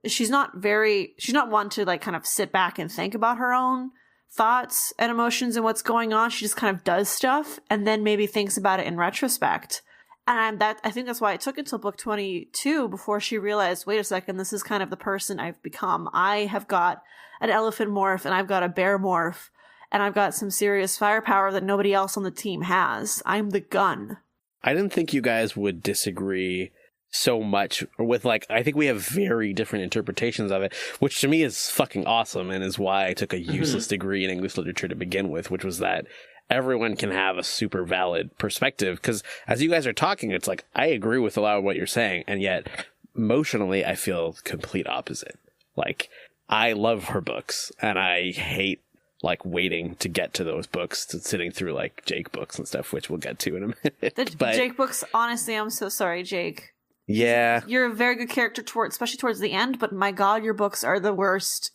she's not one to like kind of sit back and think about her own thoughts and emotions and what's going on. She just kind of does stuff and then maybe thinks about it in retrospect. And I think that's why it took until book 22 before she realized, wait a second, this is kind of the person I've become. I have got an elephant morph, and I've got a bear morph, and I've got some serious firepower that nobody else on the team has. I'm the gun. I didn't think you guys would disagree so much with, like, I think we have very different interpretations of it, which to me is fucking awesome, and is why I took a useless degree in English literature to begin with, which was that everyone can have a super valid perspective. Because as you guys are talking, it's like, I agree with a lot of what you're saying, and yet emotionally I feel complete opposite. Like, I love her books, and I hate like waiting to get to those books, to sitting through like Jake books and stuff, which we'll get to in a minute. The Jake books, honestly, I'm so sorry, Jake. Yeah. You're a very good character especially towards the end, but my God, your books are the worst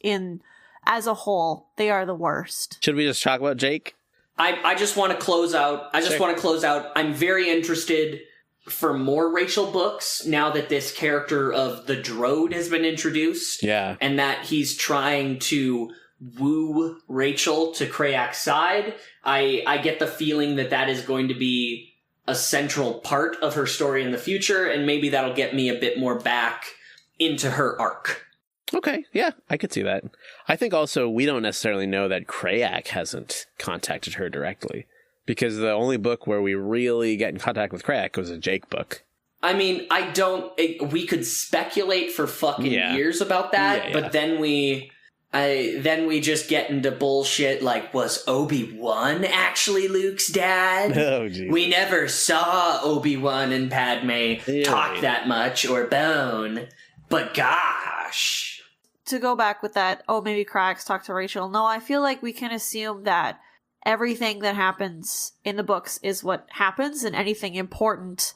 as a whole. They are the worst. Should we just talk about Jake? I just want to close out. I'm very interested for more Rachel books now that this character of the Drode has been introduced. Yeah. And that he's trying to woo Rachel to Krayak's side. I get the feeling that is going to be a central part of her story in the future, and maybe that'll get me a bit more back into her arc. Okay, yeah, I could see that. I think also we don't necessarily know that Krayak hasn't contacted her directly, because the only book where we really get in contact with Krayak was a Jake book. I mean, we could speculate for fucking years about that, but then we just get into bullshit like, was Obi-Wan actually Luke's dad? Oh, geez. We never saw Obi-Wan and Padme talk that much or bone, but gosh. To go back with that, maybe Cracks talked to Rachel. No, I feel like we can assume that everything that happens in the books is what happens, and anything important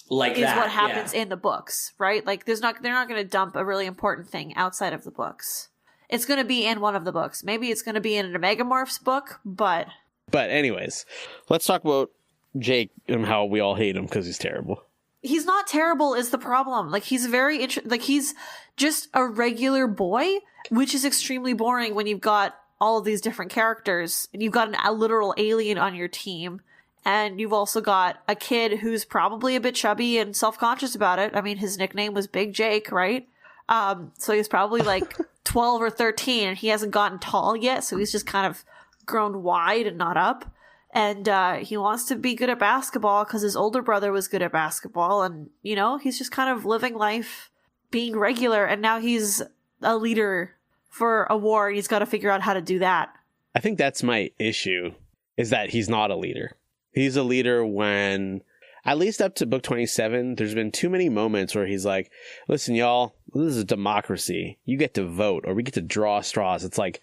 what happens in the books, right? Like, they're not going to dump a really important thing outside of the books. It's going to be in one of the books. Maybe it's going to be in an Omega-Morphs book, but... But anyways, let's talk about Jake and how we all hate him because he's terrible. He's not terrible is the problem. Like, he's he's just a regular boy, which is extremely boring when you've got all of these different characters, and you've got a literal alien on your team, and you've also got a kid who's probably a bit chubby and self-conscious about it. I mean, his nickname was Big Jake, right? So he's probably like 12 or 13, and he hasn't gotten tall yet, so he's just kind of grown wide and not up. And he wants to be good at basketball because his older brother was good at basketball, and, he's just kind of living life, being regular, and now he's a leader for a war, and he's got to figure out how to do that. I think that's my issue, is that he's not a leader. He's a leader when... At least up to book 27, there's been too many moments where he's like, listen, y'all, this is a democracy. You get to vote, or we get to draw straws. It's like,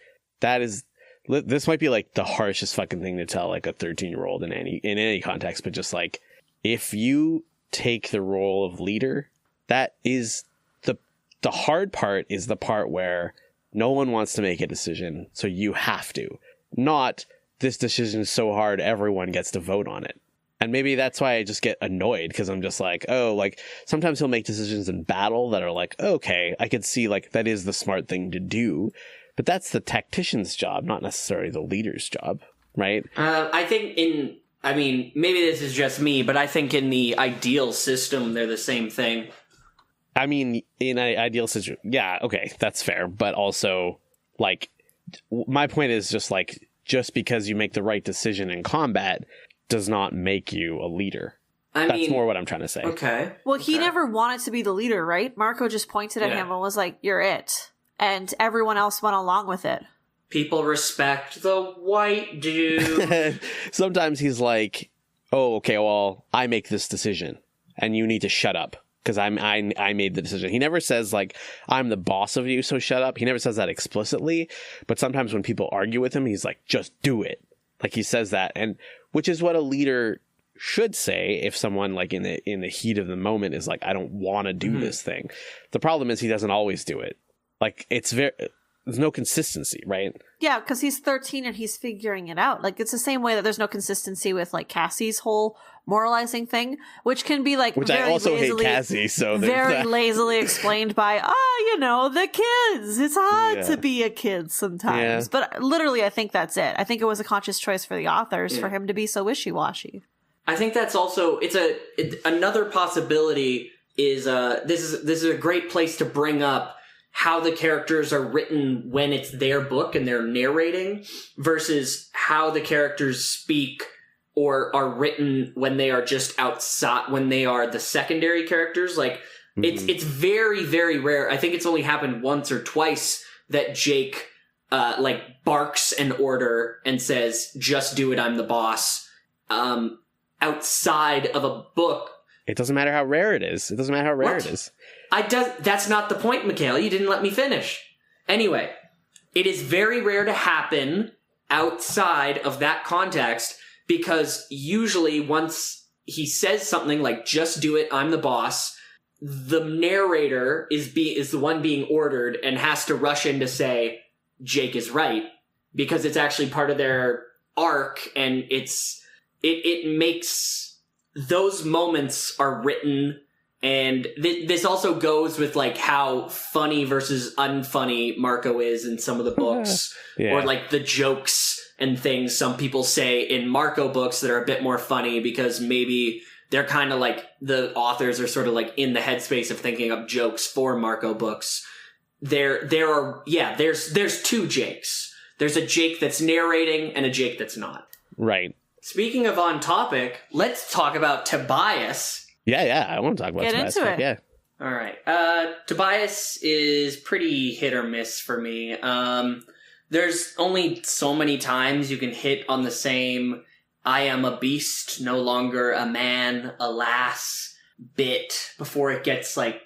this might be like the harshest fucking thing to tell like a 13-year-old in any context, but just like, if you take the role of leader, that is the hard part, is the part where no one wants to make a decision, so you have to. Not, this decision is so hard everyone gets to vote on it. And maybe that's why I just get annoyed, because I'm just like, oh, like, sometimes he'll make decisions in battle that are like, okay, I could see, like, that is the smart thing to do. But that's the tactician's job, not necessarily the leader's job, right? I think maybe this is just me, but I think in the ideal system, they're the same thing. I mean, in an ideal situation, yeah, okay, that's fair. But also, like, my point is just, like, just because you make the right decision in combat does not make you a leader. That's more what I'm trying to say. Okay. Well, he never wanted to be the leader, right? Marco just pointed at him and was like, you're it. And everyone else went along with it. People respect the white dude. Sometimes he's like, oh, okay, well, I make this decision, and you need to shut up, because I made the decision. He never says, like, I'm the boss of you, so shut up. He never says that explicitly, but sometimes when people argue with him, he's like, just do it. Like, he says that, and which is what a leader should say if someone, like, in the heat of the moment is like, I don't want to do this thing. The problem is he doesn't always do it. Like, there's no consistency, right? Yeah, because he's 13 and he's figuring it out. Like, it's the same way that there's no consistency with, like, Cassie's whole moralizing thing, which can be, like, which very I also lazily, hate Cassie, so very lazily explained by, the kids. It's hard to be a kid sometimes. Yeah. But literally, I think that's it. I think it was a conscious choice for the authors for him to be so wishy-washy. I think that's also, another possibility is, this is a great place to bring up how the characters are written when it's their book and they're narrating versus how the characters speak or are written when they are just outside, when they are the secondary characters. Like, it's very, very rare. I think it's only happened once or twice that Jake, barks an order and says, just do it, I'm the boss, outside of a book. It doesn't matter how rare it is. It doesn't matter how rare it is. That's not the point, Michaela. You didn't let me finish. Anyway, it is very rare to happen outside of that context, because usually once he says something like, just do it, I'm the boss, the narrator is the one being ordered and has to rush in to say, Jake is right, because it's actually part of their arc, and it makes those moments are written. And this also goes with, like, how funny versus unfunny Marco is in some of the books. Or, like, the jokes and things some people say in Marco books that are a bit more funny because maybe they're kind of like, the authors are sort of, like, in the headspace of thinking up jokes for Marco books. There's two Jakes. There's a Jake that's narrating and a Jake that's not. Right. Speaking of on topic, let's talk about Tobias. Yeah, I want to talk about Tobias. Get into it. Yeah. All right. Tobias is pretty hit or miss for me. There's only so many times you can hit on the same I am a beast, no longer a man, alas bit before it gets, like,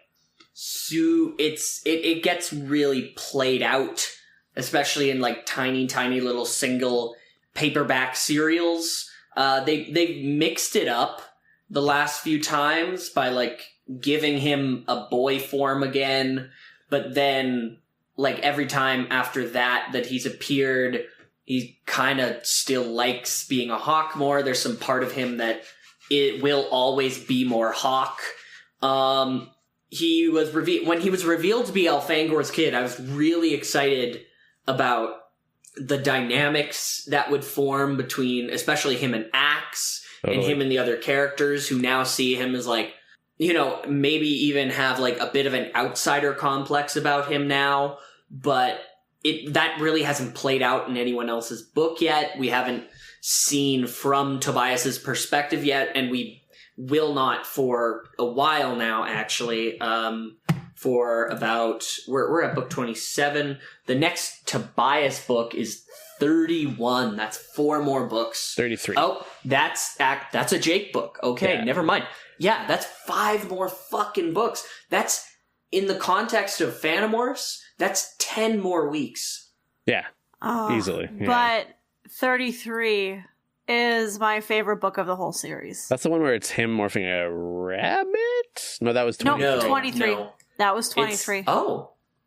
it gets really played out, especially in, like, tiny little single paperback serials. They've mixed it up the last few times by, like, giving him a boy form again, but then, like, every time after that he's appeared, he kind of still likes being a hawk more. There's some part of him that it will always be more hawk. When he was revealed to be Elfangor's kid, I was really excited about the dynamics that would form between, especially him and Axe, and him and the other characters who now see him as, like, maybe even have, like, a bit of an outsider complex about him now, but that really hasn't played out in anyone else's book yet. We haven't seen from Tobias's perspective yet, and we will not for a while now, actually. For about, we're at book 27. The next Tobias book is 31. That's 4 more books. 33. Oh, that's a Jake book. Okay, never mind. Yeah, that's 5 more fucking books. That's, in the context of Animorphs, that's 10 more weeks. Yeah. Easily. Yeah. But 33 is my favorite book of the whole series. That's the one where it's him morphing a rabbit? No, that was 23. No, 23. No. That was 23.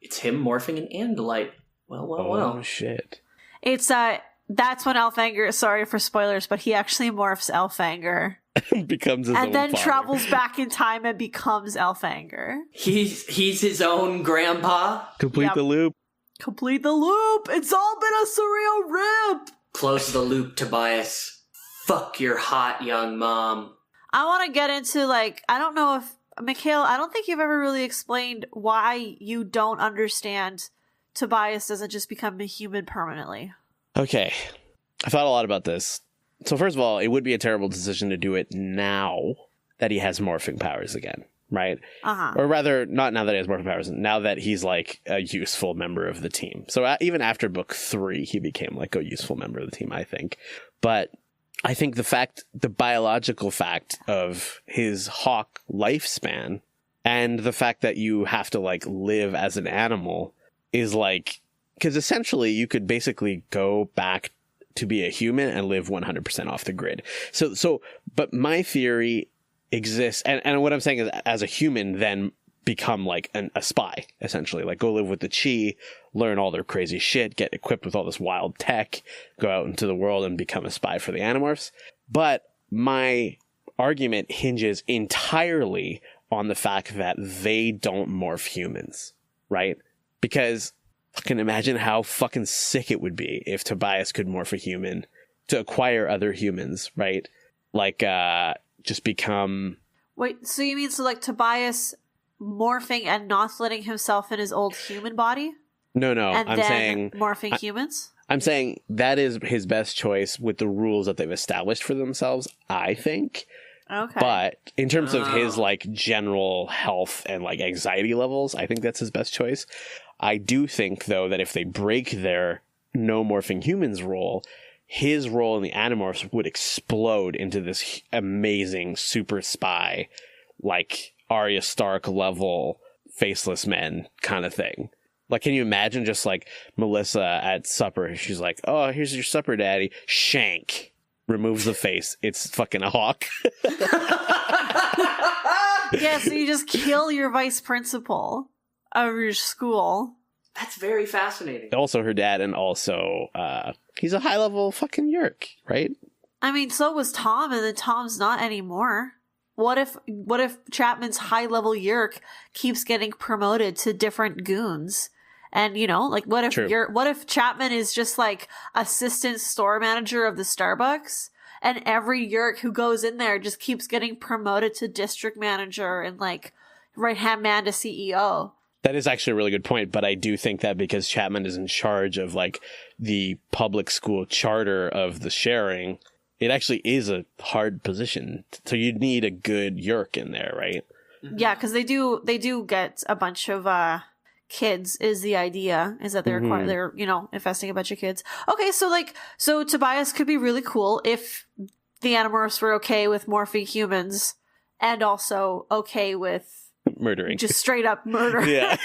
It's him morphing an Andalite. Well. Oh, shit. It's, that's when Elfanger, sorry for spoilers, but he actually morphs Elfanger. Becomes his and own then father. travels back in time and becomes Elfanger. He's his own grandpa. Complete the loop. Complete the loop! It's all been a surreal rip! Close the loop, Tobias. Fuck your hot young mom. I want to get into, like, I don't know if, Mikhail, I don't think you've ever really explained why you don't understand Tobias doesn't just become a human permanently. Okay. I thought a lot about this. So first of all, it would be a terrible decision to do it now that he has morphing powers again, right? Uh-huh. Or rather, not now that he has morphing powers, now that he's like a useful member of the team. So even after book 3, he became like a useful member of the team, I think. But I think the biological fact of his hawk lifespan and the fact that you have to like live as an animal is like, because essentially you could basically go back to be a human and live 100% off the grid. But my theory exists, and what I'm saying is, as a human, then become like a spy, essentially. Like, go live with the Chi, learn all their crazy shit, get equipped with all this wild tech, go out into the world and become a spy for the Animorphs. But my argument hinges entirely on the fact that they don't morph humans, right? Because I can imagine how fucking sick it would be if Tobias could morph a human to acquire other humans, right? Like, just become... Wait, so you mean like Tobias morphing and not letting himself in his old human body? No, and I'm then saying... morphing humans? I'm saying that is his best choice with the rules that they've established for themselves, I think. Okay. But in terms of his, like, general health and, like, anxiety levels, I think that's his best choice. I do think, though, that if they break their no morphing humans rule, his role in the Animorphs would explode into this amazing super spy, like Arya Stark level faceless men kind of thing. Like, can you imagine just like Melissa at supper? She's like, "Oh, here's your supper, Daddy." Shank removes the face. It's fucking a hawk. Yeah, so you just kill your vice principal of your school. That's very fascinating. Also her dad, and also he's a high level fucking yerk, right? I mean, so was Tom, and then Tom's not anymore. What if Chapman's high level yerk keeps getting promoted to different goons? And, you know, like, what if Chapman is just like assistant store manager of the Starbucks, and every yerk who goes in there just keeps getting promoted to district manager and like right hand man to CEO? That is actually a really good point, but I do think that because Chapman is in charge of like the public school charter of the sharing, it actually is a hard position. So you'd need a good yerk in there, right? Yeah, because they do get a bunch of kids. Is the idea is that they're they're infesting a bunch of kids. Okay, so Tobias could be really cool if the Animorphs were okay with morphing humans and also okay with murdering, just straight up murder. Yeah.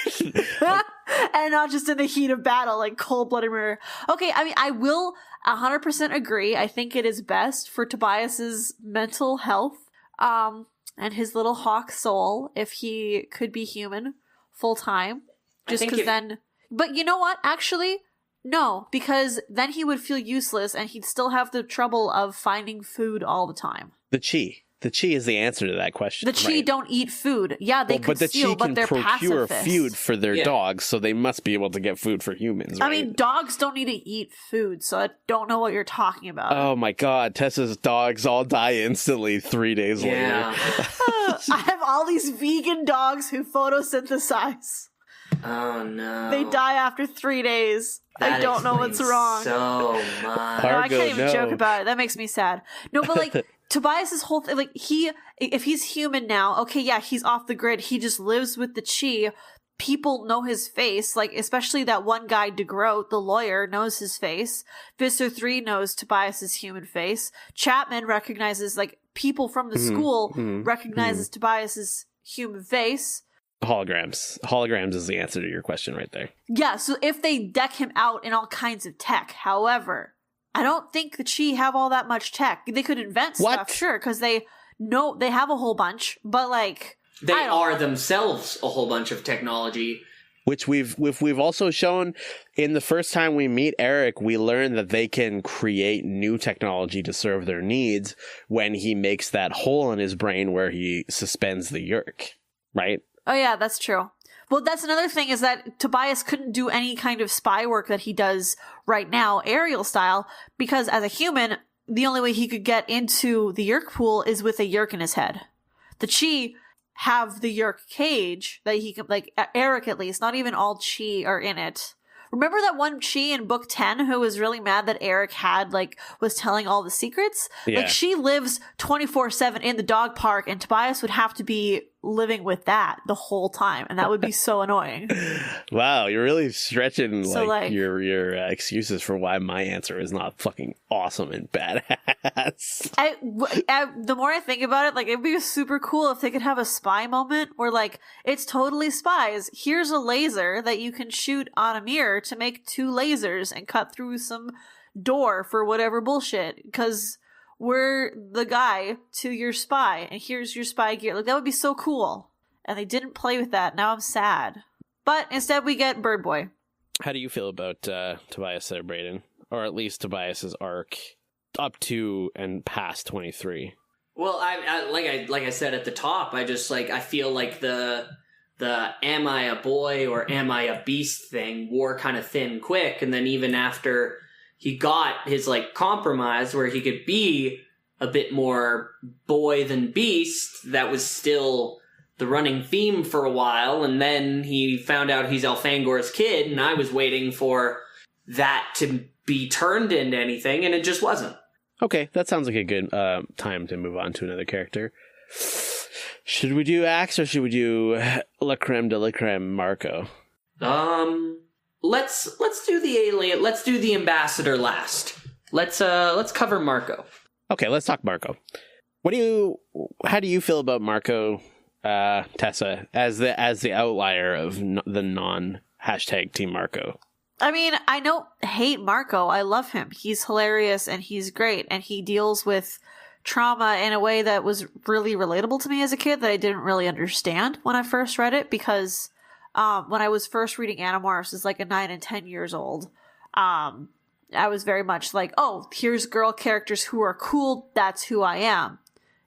And not just in the heat of battle, like cold-blooded murder. Okay, I mean, I will 100% agree. I think it is best for Tobias's mental health and his little hawk soul if he could be human full-time. Just because then... But you know what? Actually, no, because then he would feel useless and he'd still have the trouble of finding food all the time. The Chi. The Chi is the answer to that question. The Chi don't eat food. Yeah, they could steal, but they're procure pacifists. food for their dogs, so they must be able to get food for humans, right? I mean, dogs don't need to eat food, so I don't know what you're talking about. Oh my god, Tessa's dogs all die instantly 3 days later. I have all these vegan dogs who photosynthesize. Oh no. They die after 3 days. I don't know what's wrong. So much. No, I can't even joke about it. That makes me sad. No, but like... Tobias's whole thing, like, if he's human now, okay, yeah, he's off the grid. He just lives with the Chi. People know his face, like, especially that one guy, DeGroat, the lawyer, knows his face. Visser Three knows Tobias's human face. Chapman recognizes, like, people from the school recognizes Tobias's human face. Holograms is the answer to your question right there. Yeah, so if they deck him out in all kinds of tech, however, I don't think the Chee have all that much tech. They could invent stuff, sure, because they have a whole bunch, but like they are themselves a whole bunch of technology. Which we've also shown in the first time we meet Eric, we learn that they can create new technology to serve their needs when he makes that hole in his brain where he suspends the Yeerk, right? Oh yeah, that's true. Well, that's another thing is that Tobias couldn't do any kind of spy work that he does right now, aerial style, because as a human, the only way he could get into the Yeerk pool is with a Yeerk in his head. The Chee have the Yeerk cage that he can, like, Eric at least, not even all Chee are in it. Remember that one Chee in book 10 who was really mad that Eric was telling all the secrets? Yeah. Like, she lives 24/7 in the dog park, and Tobias would have to be living with that the whole time, and that would be so annoying. Wow, you're really stretching So, your excuses for why my answer is not fucking awesome and badass. The more I think about it, like, it'd be super cool if they could have a spy moment where, like, it's totally spies. Here's a laser that you can shoot on a mirror to make 2 lasers and cut through some door for whatever bullshit, because we're the guy to your spy, and here's your spy gear. Like, that would be so cool. And they didn't play with that. Now I'm sad. But instead we get Bird Boy. How do you feel about Tobias there, Brayden? Or at least Tobias's arc up to and past 23? Well, like I said at the top, I feel like the am I a boy or am I a beast thing wore kind of thin quick, and then even after he got his, like, compromise where he could be a bit more boy than beast, that was still the running theme for a while, and then he found out he's Elfangor's kid, and I was waiting for that to be turned into anything, and it just wasn't. Okay, that sounds like a good time to move on to another character. Should we do Axe or should we do La Creme de la Creme Marco? Let's do the alien. Let's do the ambassador last. Let's cover Marco. Okay, let's talk Marco. How do you feel about Marco, Tessa, as the outlier of the non #Team Marco? I mean, I don't hate Marco. I love him. He's hilarious and he's great, and he deals with trauma in a way that was really relatable to me as a kid that I didn't really understand when I first read it, because when I was first reading Animorphs as like a 9 and 10 years old, I was very much like, oh, here's girl characters who are cool. That's who I am.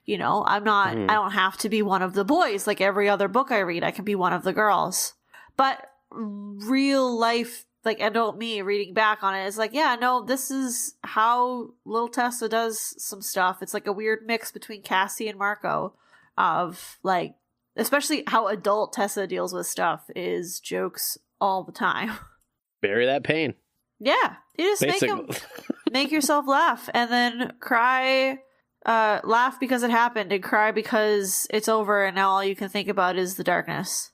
You know, I don't have to be one of the boys like every other book I read. I can be one of the girls. But real life, like adult me reading back on it is like, yeah, no, this is how little Tessa does some stuff. It's like a weird mix between Cassie and Marco of like, especially how adult Tessa deals with stuff is jokes all the time. Bury that pain. Yeah. You just make yourself laugh and then cry, laugh because it happened and cry because it's over and now all you can think about is the darkness.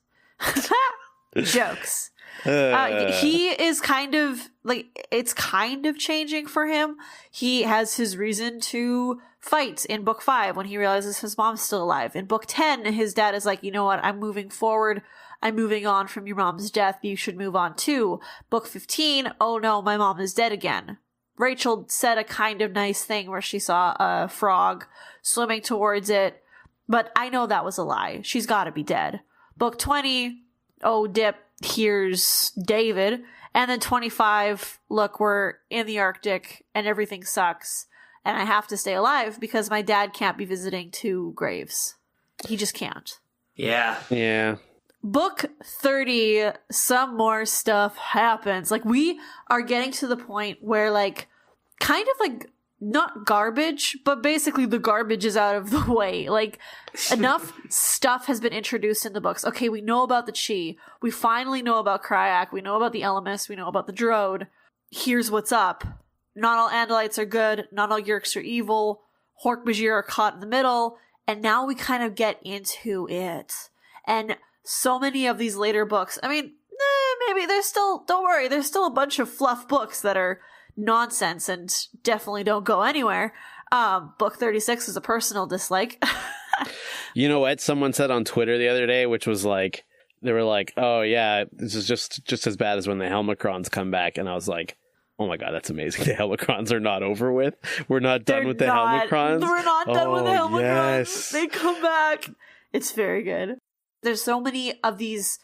Jokes. He is kind of like, it's kind of changing for him. He has his reason to fight in book 5 when he realizes his mom's still alive. In book 10, his dad is like, you know what, I'm moving forward. I'm moving on from your mom's death. You should move on too. Book 15, oh no, my mom is dead again. Rachel said a kind of nice thing where she saw a frog swimming towards it, but I know that was a lie. She's gotta be dead. Book 20, oh dip, here's David. And then 25, look, we're in the Arctic and everything sucks. And I have to stay alive because my dad can't be visiting 2 graves. He just can't. Yeah. Yeah. Book 30, some more stuff happens. Like, we are getting to the point where, like, kind of like, not garbage, but basically the garbage is out of the way. Like, enough stuff has been introduced in the books. Okay, we know about the Chee. We finally know about Cryak. We know about the Ellimist. We know about the Drode. Here's what's up. Not all Andalites are good. Not all Yeerks are evil. Dork-Bajir are caught in the middle. And now we kind of get into it. And so many of these later books, I mean, maybe there's still, don't worry, there's still a bunch of fluff books that are nonsense and definitely don't go anywhere. Book 36 is a personal dislike. You know what someone said on Twitter the other day, which was like, they were like, oh yeah, this is just as bad as when the Helmicrons come back. And I was like, oh my god, that's amazing. The Helmicrons are not over with. We're not done with the Helmicrons. We're not done with the Helmicrons. Yes. They come back. It's very good. There's so many of these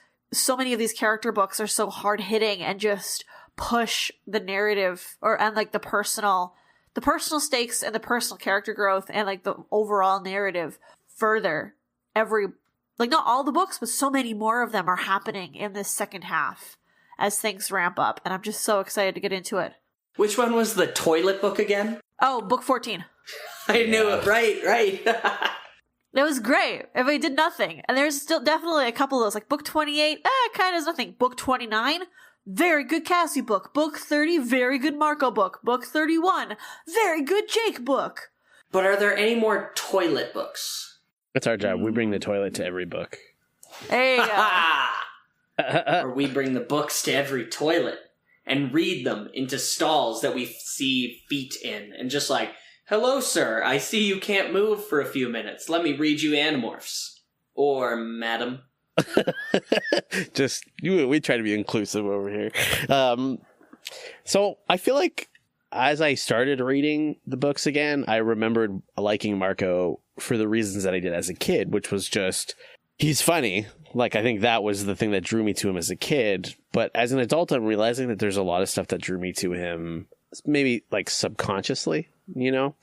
character books are so hard hitting and just push the narrative and like the personal stakes and the personal character growth and like the overall narrative further. Not all the books, but so many more of them are happening in this second half as things ramp up, and I'm just so excited to get into it. Which one was the toilet book again? Oh, book 14. I knew it. Right. It was great. It did nothing. And there's still definitely a couple of those, like book 28, kind of is nothing. Book 29, very good Cassie book. Book 30, very good Marco book. Book 31, very good Jake book. But are there any more toilet books? That's our job. We bring the toilet to every book. Hey, Or we bring the books to every toilet and read them into stalls that we see feet in. And just like, hello, sir, I see you can't move for a few minutes. Let me read you Animorphs. Or, madam. We try to be inclusive over here. So I feel like as I started reading the books again, I remembered liking Marco for the reasons that I did as a kid, which was just, he's funny. Like, I think that was the thing that drew me to him as a kid. But as an adult, I'm realizing that there's a lot of stuff that drew me to him, maybe like subconsciously, you know?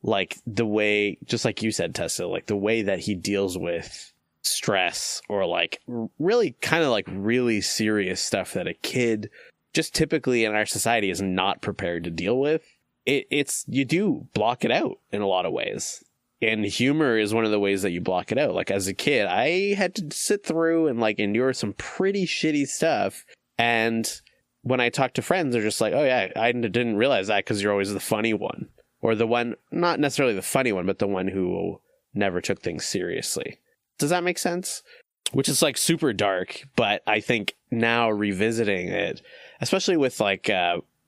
Like the way, just like you said, Tessa, like the way that he deals with stress or like really kind of like really serious stuff that a kid just typically in our society is not prepared to deal with. You do block it out in a lot of ways. And humor is one of the ways that you block it out. Like as a kid, I had to sit through and like endure some pretty shitty stuff. And when I talk to friends, they're just like, oh yeah, I didn't realize that because you're always the funny one. Or the one, not necessarily the funny one, but the one who never took things seriously. Does that make sense? Which is like super dark, but I think now revisiting it, especially with like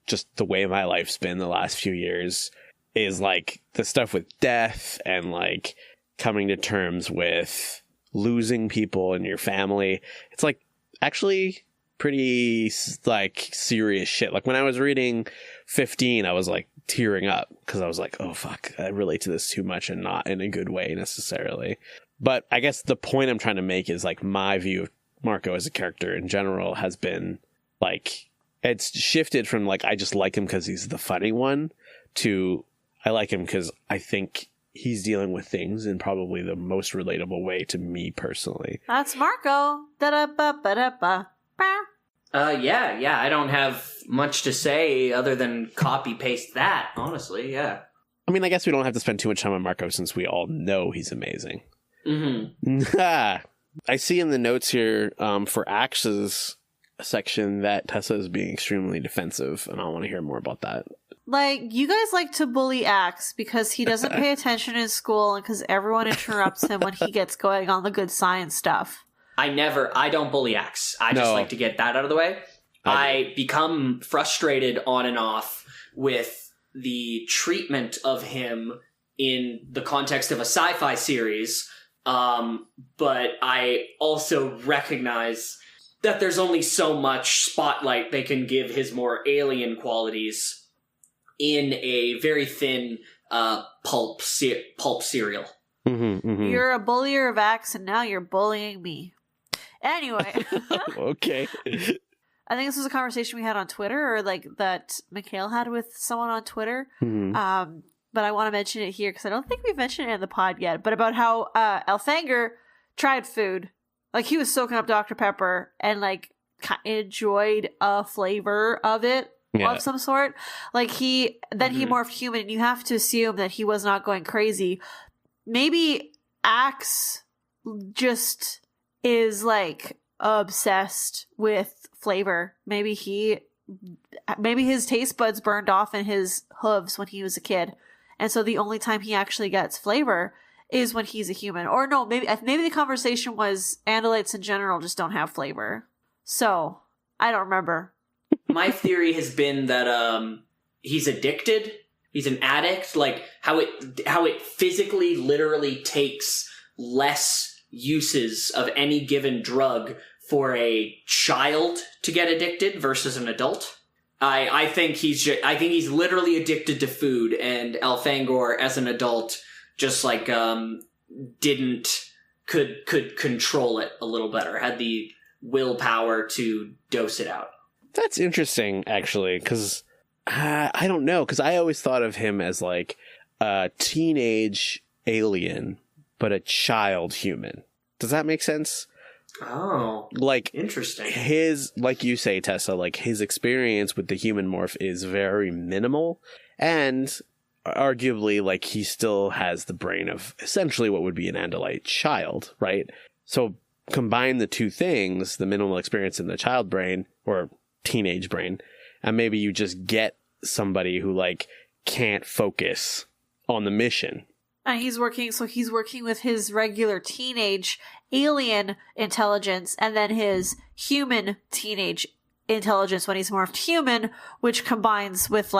just the way my life's been the last few years, is like the stuff with death and like coming to terms with losing people in your family. It's like actually pretty like serious shit. Like when I was reading 15, I was like tearing up because I was like, oh fuck, I relate to this too much and not in a good way necessarily. But I guess the point I'm trying to make is like my view of Marco as a character in general has been like, it's shifted from like, I just like him because he's the funny one to I like him because I think he's dealing with things in probably the most relatable way to me personally. That's Marco. Da-da-ba-ba-da-ba. Yeah, I don't have much to say other than copy paste that, honestly, yeah. I mean, I guess we don't have to spend too much time on Marco since we all know he's amazing. Mm-hmm. I see in the notes here for Axe's section that Tessa is being extremely defensive, and I want to hear more about that. Like, you guys like to bully Axe because he doesn't pay attention in school and because everyone interrupts him when he gets going on the good science stuff. I don't bully Axe. I just like to get that out of the way. I become frustrated on and off with the treatment of him in the context of a sci-fi series, but I also recognize that there's only so much spotlight they can give his more alien qualities in a very thin pulp serial. Mm-hmm, mm-hmm. You're a bullier of Axe, and now you're bullying me. Anyway. Okay. I think this was a conversation we had on Twitter, or like that Mikhail had with someone on Twitter. Mm-hmm. But I want to mention it here because I don't think we've mentioned it in the pod yet. But about how Elthanger tried food. Like, he was soaking up Dr. Pepper and like enjoyed a flavor of it. Yeah. Of some sort. Like he morphed human, and you have to assume that he was not going crazy. Maybe Axe just is like obsessed with flavor. Maybe his taste buds burned off in his hooves when he was a kid, and so the only time he actually gets flavor is when he's a human. Or no, maybe the conversation was Andalites in general just don't have flavor. So I don't remember. My theory has been that he's addicted. He's an addict. Like how it physically, literally takes less uses of any given drug for a child to get addicted versus an adult. I think he's literally addicted to food, and Elfangor as an adult just like could control it a little better, had the willpower to dose it out. That's interesting, actually, because I don't know, because I always thought of him as like a teenage alien, but a child human. Does that make sense? Oh, like interesting. His, like you say, Tessa, like his experience with the human morph is very minimal, and arguably, like, he still has the brain of essentially what would be an Andalite child, right? So combine the two things, the minimal experience in the child brain or teenage brain, and maybe you just get somebody who like can't focus on the mission. And he's working with his regular teenage alien intelligence and then his human teenage intelligence when he's morphed human, which combines with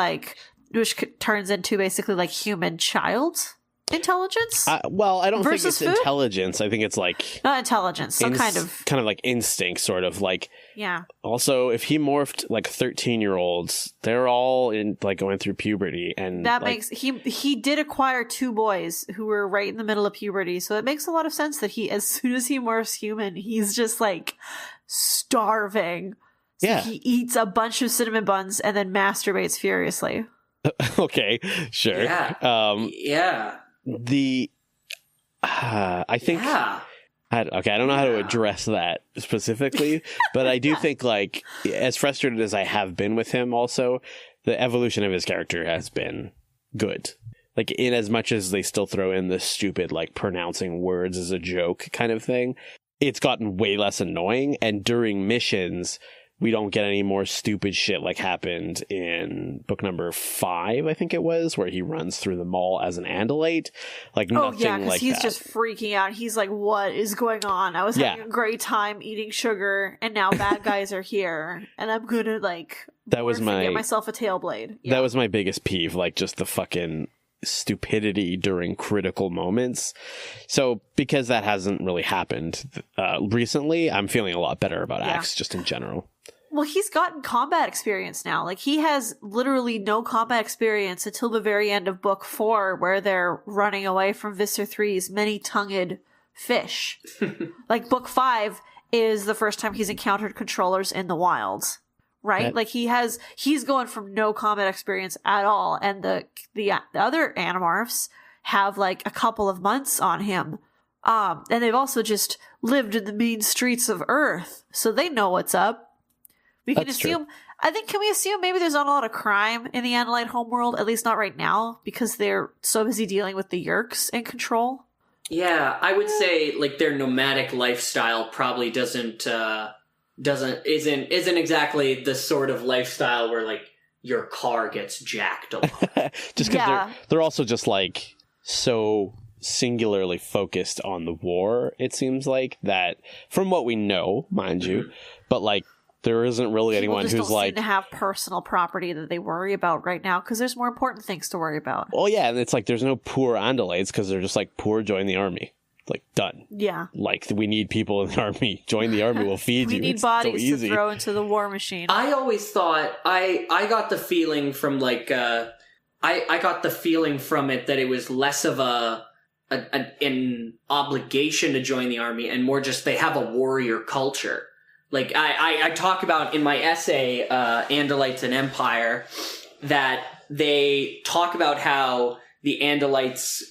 which turns into basically like human child intelligence. Well, I don't think it's food? intelligence. I think it's like not intelligence, some kind of like instinct, sort of like. Yeah. Also, if he morphed like 13-year-olds, they're all in like going through puberty, and that like, makes he did acquire 2 boys who were right in the middle of puberty, so it makes a lot of sense that he, as soon as he morphs human, he's just like starving. So yeah, he eats a bunch of cinnamon buns and then masturbates furiously. Okay, sure. Yeah. Yeah. I think. Yeah. I don't know how to address that specifically, but I do think, like, as frustrated as I have been with him, also, the evolution of his character has been good. Like, in as much as they still throw in the stupid, like, pronouncing words as a joke kind of thing, it's gotten way less annoying, and during missions, we don't get any more stupid shit like happened in book number 5, I think it was, where he runs through the mall as an Andalite. Like, nothing like that. Oh, yeah, because he's just freaking out. He's like, what is going on? I was having a great time eating sugar, and now bad guys are here, and I'm gonna, like, get myself a tail blade. Yeah. That was my biggest peeve, like, just the fucking stupidity during critical moments. So because that hasn't really happened recently, I'm feeling a lot better about Axe just in general. Well, he's gotten combat experience now. Like, he has literally no combat experience until the very end of book 4, where they're running away from Visser Three's many-tongued fish. Like, book 5 is the first time he's encountered controllers in the wild. Right? Like, he's going from no combat experience at all, and the other Animorphs have, like, a couple of months on him. And they've also just lived in the mean streets of Earth, so they know what's up. We can assume, can we assume maybe there's not a lot of crime in the Andalite homeworld, at least not right now, because they're so busy dealing with the Yeerks in control? Yeah, I would say, like, their nomadic lifestyle probably isn't exactly the sort of lifestyle where, like, your car gets jacked a lot. Just because they're also just, like, so singularly focused on the war, it seems like, that, from what we know, mind you, but, like, there isn't really anyone who's don't like seem to have personal property that they worry about right now, because there's more important things to worry about. Well, yeah, and it's like there's no poor Andalites because they're just like, poor, join the army. Like, done. Yeah. Like, we need people in the army. Join the army, we'll feed you. We need bodies to throw into the war machine. I always thought, I got the feeling from, like, I got the feeling from it that it was less of an obligation to join the army and more just they have a warrior culture. Like, I talk about in my essay, Andalites and Empire, that they talk about how the Andalites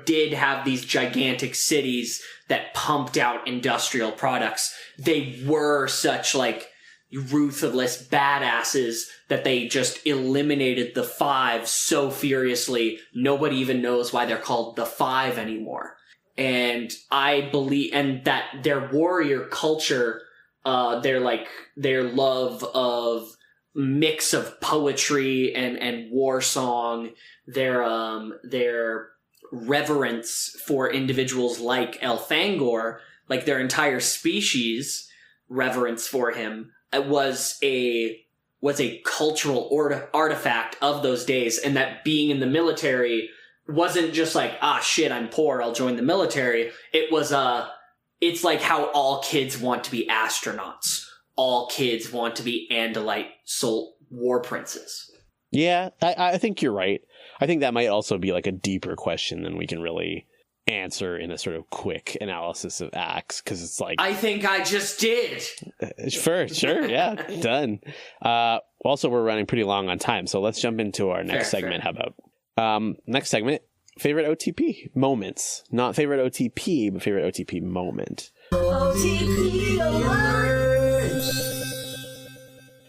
did have these gigantic cities that pumped out industrial products. They were such, like, ruthless badasses that they just eliminated the Five so furiously, nobody even knows why they're called the Five anymore. And I believe, and that their warrior culture, their love of mix of poetry and war song, their reverence for individuals like Elfangor, like their entire species reverence for him, was a cultural artifact of those days, and that being in the military wasn't just like, ah, shit, I'm poor, I'll join the military. It was it's like how all kids want to be astronauts. All kids want to be Andalite soul war princes. Yeah, I think you're right. I think that might also be like a deeper question than we can really answer in a sort of quick analysis of acts, because it's like, I think I just did. Sure, yeah, done. Also, we're running pretty long on time, so let's jump into our next segment. How about next segment? Favorite OTP moments, not favorite OTP, but favorite OTP moment. OTP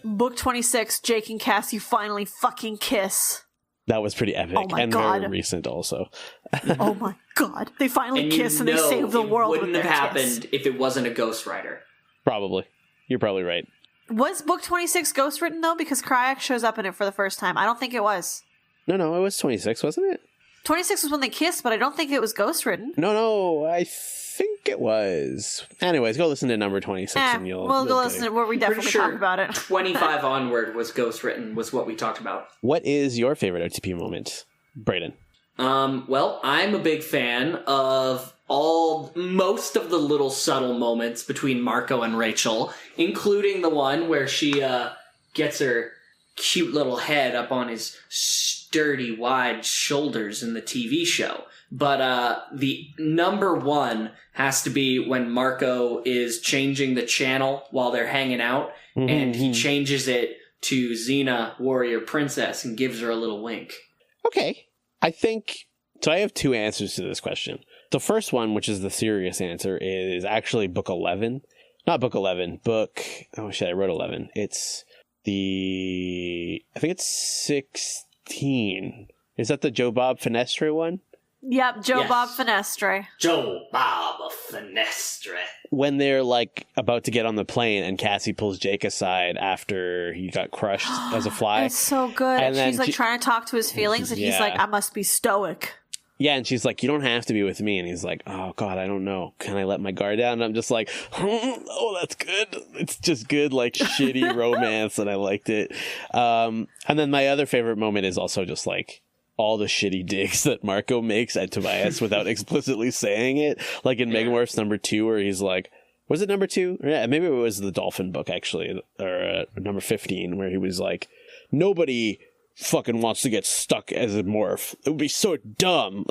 Book 26, Jake and Cassie finally fucking kiss. That was pretty epic, and very recent also. Oh my god. They finally kiss and they save the world with their kiss. It wouldn't have happened if it wasn't a ghostwriter. Probably. You're probably right. Was Book 26 ghostwritten, though? Because Kryak shows up in it for the first time. I don't think it was. No, it was 26, wasn't it? 26 was when they kissed, but I don't think it was ghostwritten. No, I think it was. Anyways, go listen to number 26 and you'll go listen to where we definitely talk about it. 25 onward was ghostwritten, was what we talked about. What is your favorite OTP moment, Brayden? Well, I'm a big fan of most of the little subtle moments between Marco and Rachel, including the one where she gets her cute little head up on his sturdy, wide shoulders in the TV show. But the number one has to be when Marco is changing the channel while they're hanging out, and he changes it to Xena, Warrior Princess, and gives her a little wink. Okay. I think... So I have two answers to this question. The first one, which is the serious answer, is actually book 11. Not book 11, book... Oh, shit, I wrote 11. It's the... I think it's 16. Is that the Joe Bob Finestre one? Yep, Bob Finestre. Joe Bob Finestre. When they're like about to get on the plane and Cassie pulls Jake aside after he got crushed as a fly. It's so good. And she's like trying to talk to his feelings and he's like, I must be stoic. Yeah, and she's like, you don't have to be with me. And he's like, oh, God, I don't know. Can I let my guard down? And I'm just like, oh, that's good. It's just good, like, shitty romance, and I liked it. And then my other favorite moment is also just, like, all the shitty digs that Marco makes at Tobias without explicitly saying it. Like in Megamorphs number 2, where he's like, was it number 2? Yeah, maybe it was the Dolphin book, actually, or number 15, where he was like, nobody fucking wants to get stuck as a morph. It would be so dumb.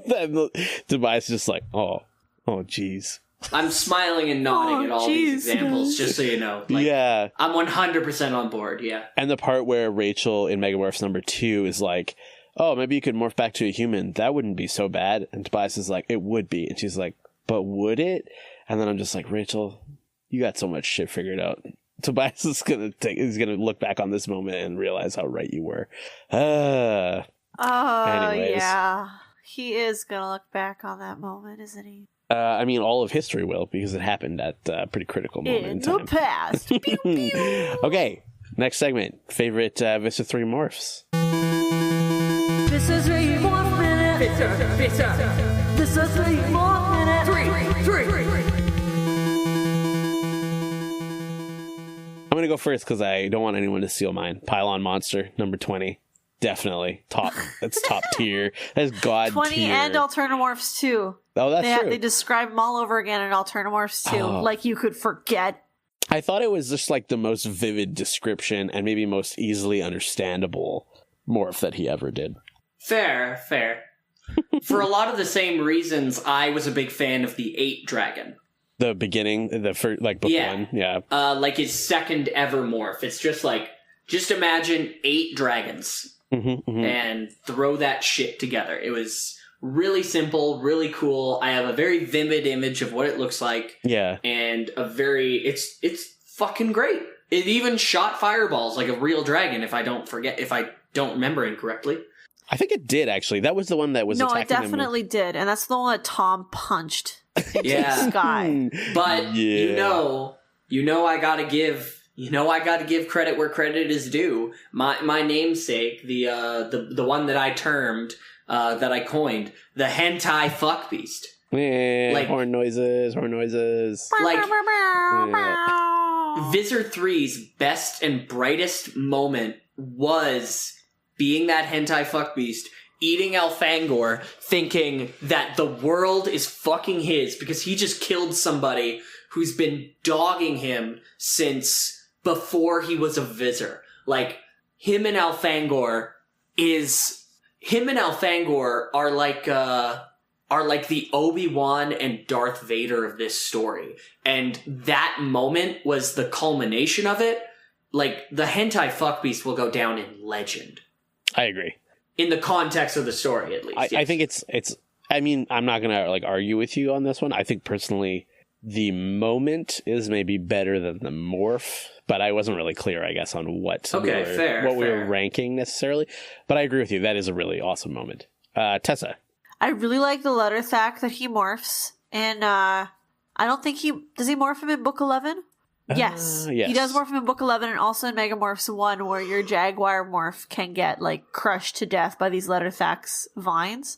Then Tobias is just like, oh, jeez. I'm smiling and nodding at all these examples, just so you know. Like, yeah. I'm 100% on board, yeah. And the part where Rachel in Megamorphs number 2 is like, oh, maybe you could morph back to a human. That wouldn't be so bad. And Tobias is like, it would be. And she's like, but would it? And then I'm just like, Rachel, you got so much shit figured out. Tobias is gonna look back on this moment and realize how right you were. Anyways. Yeah. He is gonna look back on that moment, isn't he? I mean, all of history will, because it happened at a pretty critical moment in time. In the past. Pew, pew. Okay, next segment. Favorite Visser Three morphs. Visser Three morph minute. Visser Three morph minute. Three. I'm going to go first because I don't want anyone to steal mine. Pylon Monster, number 20. Definitely. Top. That's top tier. That's god 20 tier. And Alternamorphs, too. Oh, that's true. They describe them all over again in Alternamorphs, too. Like you could forget. I thought it was just like the most vivid description and maybe most easily understandable morph that he ever did. Fair. For a lot of the same reasons, I was a big fan of the 8 Dragon. The beginning, the first, like book 1, yeah. Like his second ever morph. It's just like, just imagine 8 dragons and throw that shit together. It was really simple, really cool. I have a very vivid image of what it looks like. Yeah. And it's fucking great. It even shot fireballs like a real dragon, if I don't remember incorrectly. I think it did, actually. That was the one that was attacking him. No, it definitely did. And that's the one that Tom punched into the sky. But you know I gotta give credit where credit is due. My namesake, the one that I termed, that I coined, the hentai fuck beast. Yeah, like, horn noises. Like, Visser Three's best and brightest moment was being that hentai fuck beast eating Elfangor, thinking that the world is fucking his because he just killed somebody who's been dogging him since before he was a Visser. Like, him and Elfangor are like the Obi-Wan and Darth Vader of this story. And that moment was the culmination of it. Like, the hentai fuckbeast will go down in legend. I agree. In the context of the story, at least. I think it's. I mean, I'm not gonna like argue with you on this one. I think personally, the moment is maybe better than the morph, but I wasn't really clear, I guess, on what we were ranking necessarily. But I agree with you. That is a really awesome moment. Tessa. I really like the letter thack that he morphs, and I don't think does he morph him in book 11? Yes. He does morph him in book 11, and also in Megamorphs 1, where your Jaguar morph can get like crushed to death by these letter thacks vines.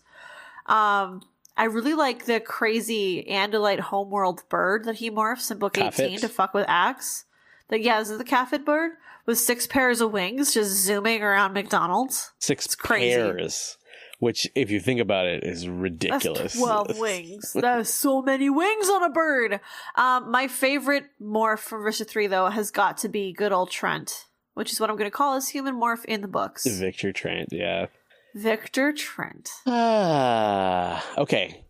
I really like the crazy Andalite homeworld bird that he morphs in book 18 to fuck with Axe. Is it the Caffid bird? With 6 pairs of wings just zooming around McDonald's. 6 pairs. Which, if you think about it, is ridiculous. That's 12 wings. That's so many wings on a bird. My favorite morph from Visser 3, though, has got to be good old Trent, which is what I'm going to call his human morph in the books. Victor Trent, yeah. Victor Trent. Okay.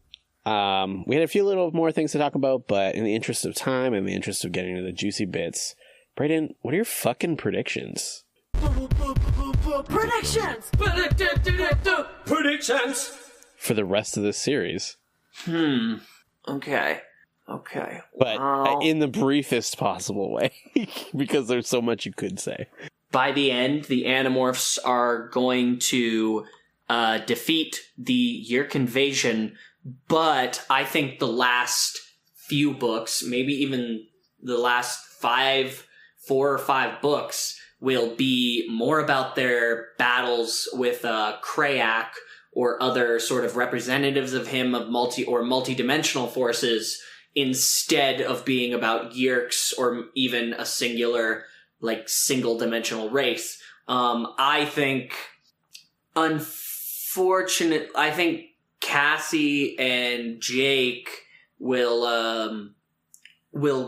We had a few little more things to talk about, but in the interest of time, in the interest of getting to the juicy bits, Brayden, what are your fucking predictions? Predictions! Predictions! For the rest of this series. Okay. But in the briefest possible way, because there's so much you could say. By the end, the Animorphs are going to defeat the Yeerk invasion, but I think the last few books, maybe even the last 4 or 5 books, will be more about their battles with Krayak or other sort of representatives of him of multi-dimensional forces, instead of being about Yeerks or even a single dimensional race. I think Cassie and Jake will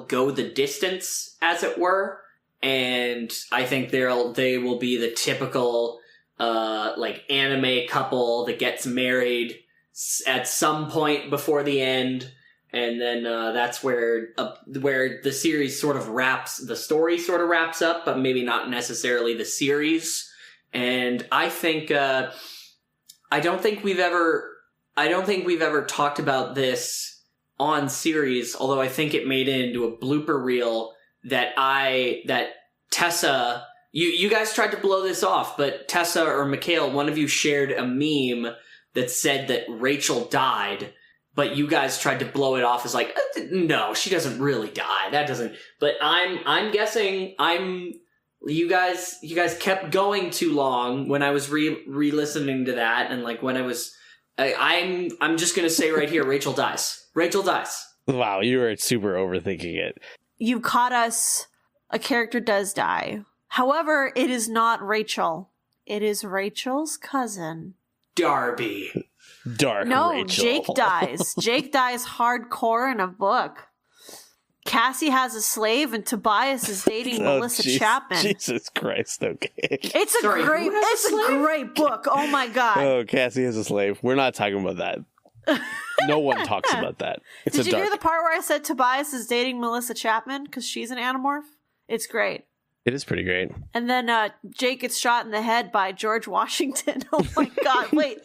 go the distance, as it were. And I think they will be the typical anime couple that gets married at some point before the end, and then that's where the series sort of the story sort of wraps up, but maybe not necessarily the series. And I think I don't think we've ever talked about this on series, although I think it made it into a blooper reel that Tessa, you guys tried to blow this off, but Tessa or Mikhail, one of you shared a meme that said that Rachel died, but you guys tried to blow it off as like, no, she doesn't really die. That doesn't. But I'm guessing you guys kept going too long when I was re-listening to that, and like when I'm just gonna say right here, Rachel dies. Rachel dies. Wow, you were super overthinking it. You caught us. A character does die. However, it is not Rachel. It is Rachel's cousin. Darby. No, Rachel. Jake dies. Jake dies hardcore in a book. Cassie has a slave, and Tobias is dating Melissa Chapman. Jesus Christ, okay. It's a great book. Oh my god. Oh, Cassie has a slave. We're not talking about that. No one talks about that. Did you hear the part where I said Tobias is dating Melissa Chapman because she's an Animorph? It's great. It is pretty great. And then Jake gets shot in the head by George Washington. Oh my god, wait.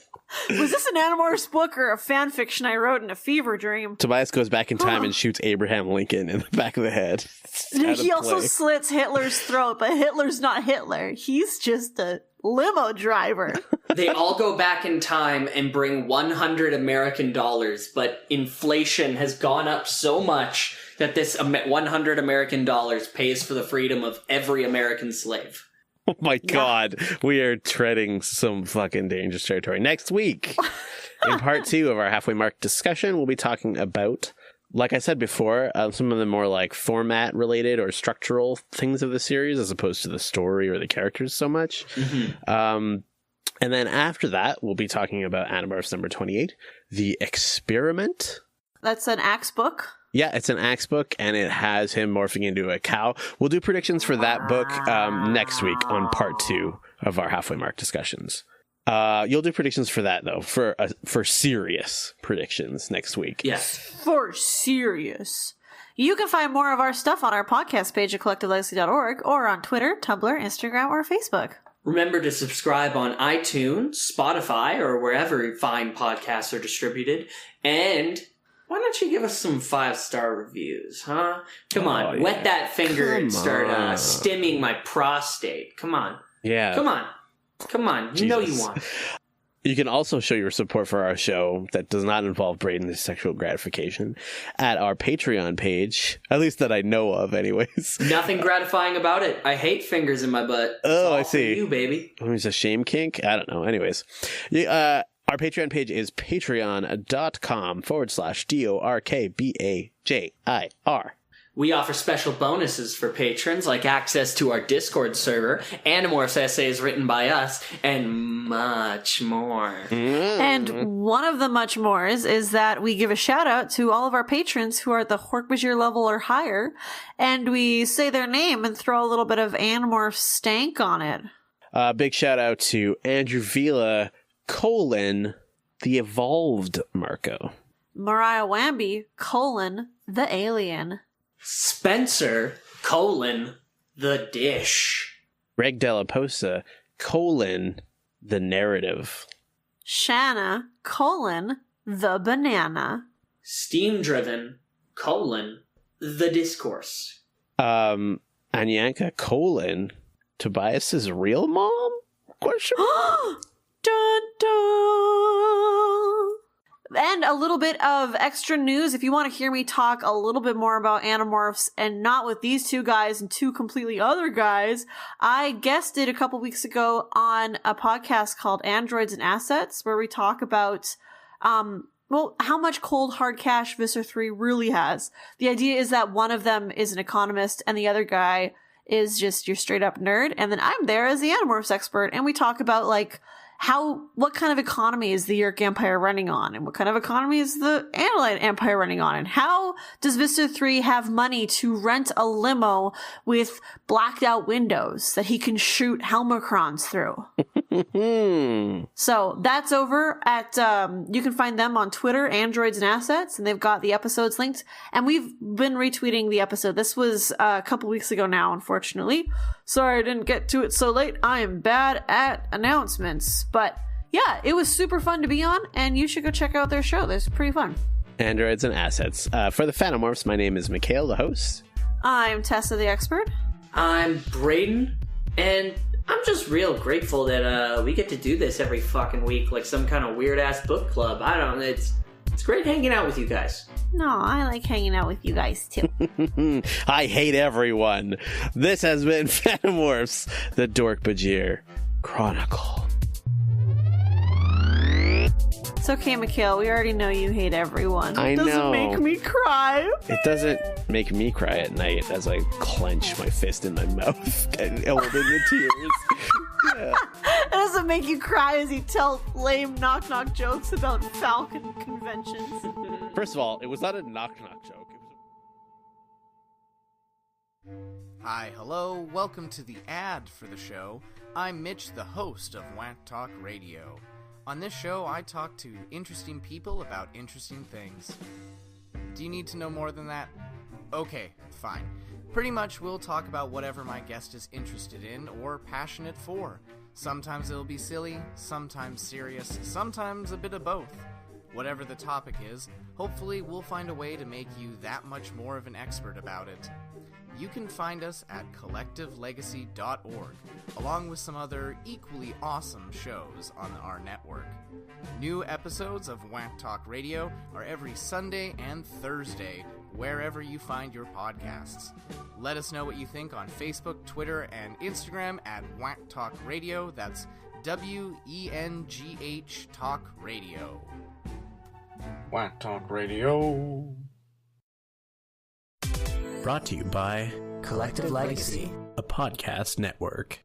Was this an Animorphs book or a fan fiction I wrote in a fever dream? Tobias goes back in time and shoots Abraham Lincoln in the back of the head. He also slits Hitler's throat, but Hitler's not Hitler. He's just a limo driver. They all go back in time and bring 100 American dollars, but inflation has gone up so much that this 100 American dollars pays for the freedom of every American slave. Oh my god, we are treading some fucking dangerous territory. Next week, in part 2 of our halfway mark discussion, we'll be talking about, like I said before, some of the more like format related or structural things of the series, as opposed to the story or the characters so much. Mm-hmm. And then after that, we'll be talking about Animorphs number 28, The Experiment. That's an Axe book. Yeah, it's an Axe book, and it has him morphing into a cow. We'll do predictions for that book next week on part 2 of our halfway mark discussions. You'll do predictions for that, though, for serious predictions next week. Yes. For serious. You can find more of our stuff on our podcast page at collectivelegacy.org or on Twitter, Tumblr, Instagram, or Facebook. Remember to subscribe on iTunes, Spotify, or wherever fine podcasts are distributed. And why don't you give us some 5-star reviews, huh? Come on, yeah. Wet that finger and start stimming my prostate. Come on. Yeah. Come on. You know you want. You can also show your support for our show that does not involve Brayden's sexual gratification at our Patreon page, at least that I know of anyways. Nothing gratifying about it. I hate fingers in my butt. Oh, I see. For you, baby. It's a shame kink? I don't know. Anyways. Our Patreon page is patreon.com/DORKBAJIR. We offer special bonuses for patrons, like access to our Discord server, Animorphs essays written by us, and much more. And one of the much mores is that we give a shout out to all of our patrons who are at the Dork-Bajir level or higher, and we say their name and throw a little bit of Animorph stank on it. Big shout out to Andrew Vila, the Evolved Marco. Mariah Wamby, the Alien. Spencer, the dish. Greg Della Posa, the narrative. Shanna, the banana. Steam Driven, the discourse. Anyanka, Tobias's real mom? Question mark? Dun, dun. And a little bit of extra news if you want to hear me talk a little bit more about Animorphs and not with these two guys and two completely other guys. I guested a couple weeks ago on a podcast called Androids and Assets, where we talk about how much cold hard cash Visser Three really has. The idea is that one of them is an economist and the other guy is just your straight up nerd, and then I'm there as the Animorphs expert, and we talk about what kind of economy is the Yerk Empire running on, and what kind of economy is the Analite Empire running on, and how does Visser 3 have money to rent a limo with blacked out windows that he can shoot Helmicrons through? So that's over at, you can find them on Twitter, Androids and Assets, and they've got the episodes linked, and we've been retweeting the episode. This was a couple weeks ago now, unfortunately. Sorry I didn't get to it so late. I am bad at announcements. But yeah, it was super fun to be on, and you should go check out their show. It's pretty fun. Androids and Assets. For the Phantomorphs, my name is Mikhail, the host. I'm Tessa, the expert. I'm Brayden, and I'm just real grateful that we get to do this every fucking week, like some kind of weird-ass book club. I don't know, it's great hanging out with you guys. No, I like hanging out with you guys, too. I hate everyone. This has been Phantomorphs, the Dork-Bajir Chronicle. It's okay, Mikhail. We already know you hate everyone. I know. It doesn't make me cry. It doesn't make me cry at night as I clench my fist in my mouth and hold in the tears. Yeah. It doesn't make you cry as you tell lame knock-knock jokes about Falcon conventions. First of all, it was not a knock-knock joke. Hi, hello, welcome to the ad for the show. I'm Mitch, the host of Whack Talk Radio. On this show, I talk to interesting people about interesting things. Do you need to know more than that? Okay, fine. Pretty much we'll talk about whatever my guest is interested in or passionate for. Sometimes it'll be silly, sometimes serious, sometimes a bit of both. Whatever the topic is, hopefully we'll find a way to make you that much more of an expert about it. You can find us at collectivelegacy.org, along with some other equally awesome shows on our network. New episodes of Whack Talk Radio are every Sunday and Thursday, wherever you find your podcasts. Let us know what you think on Facebook, Twitter, and Instagram at Whack Talk Radio. That's WENGH Talk Radio. Whack Talk Radio. Brought to you by Collective Legacy, a podcast network.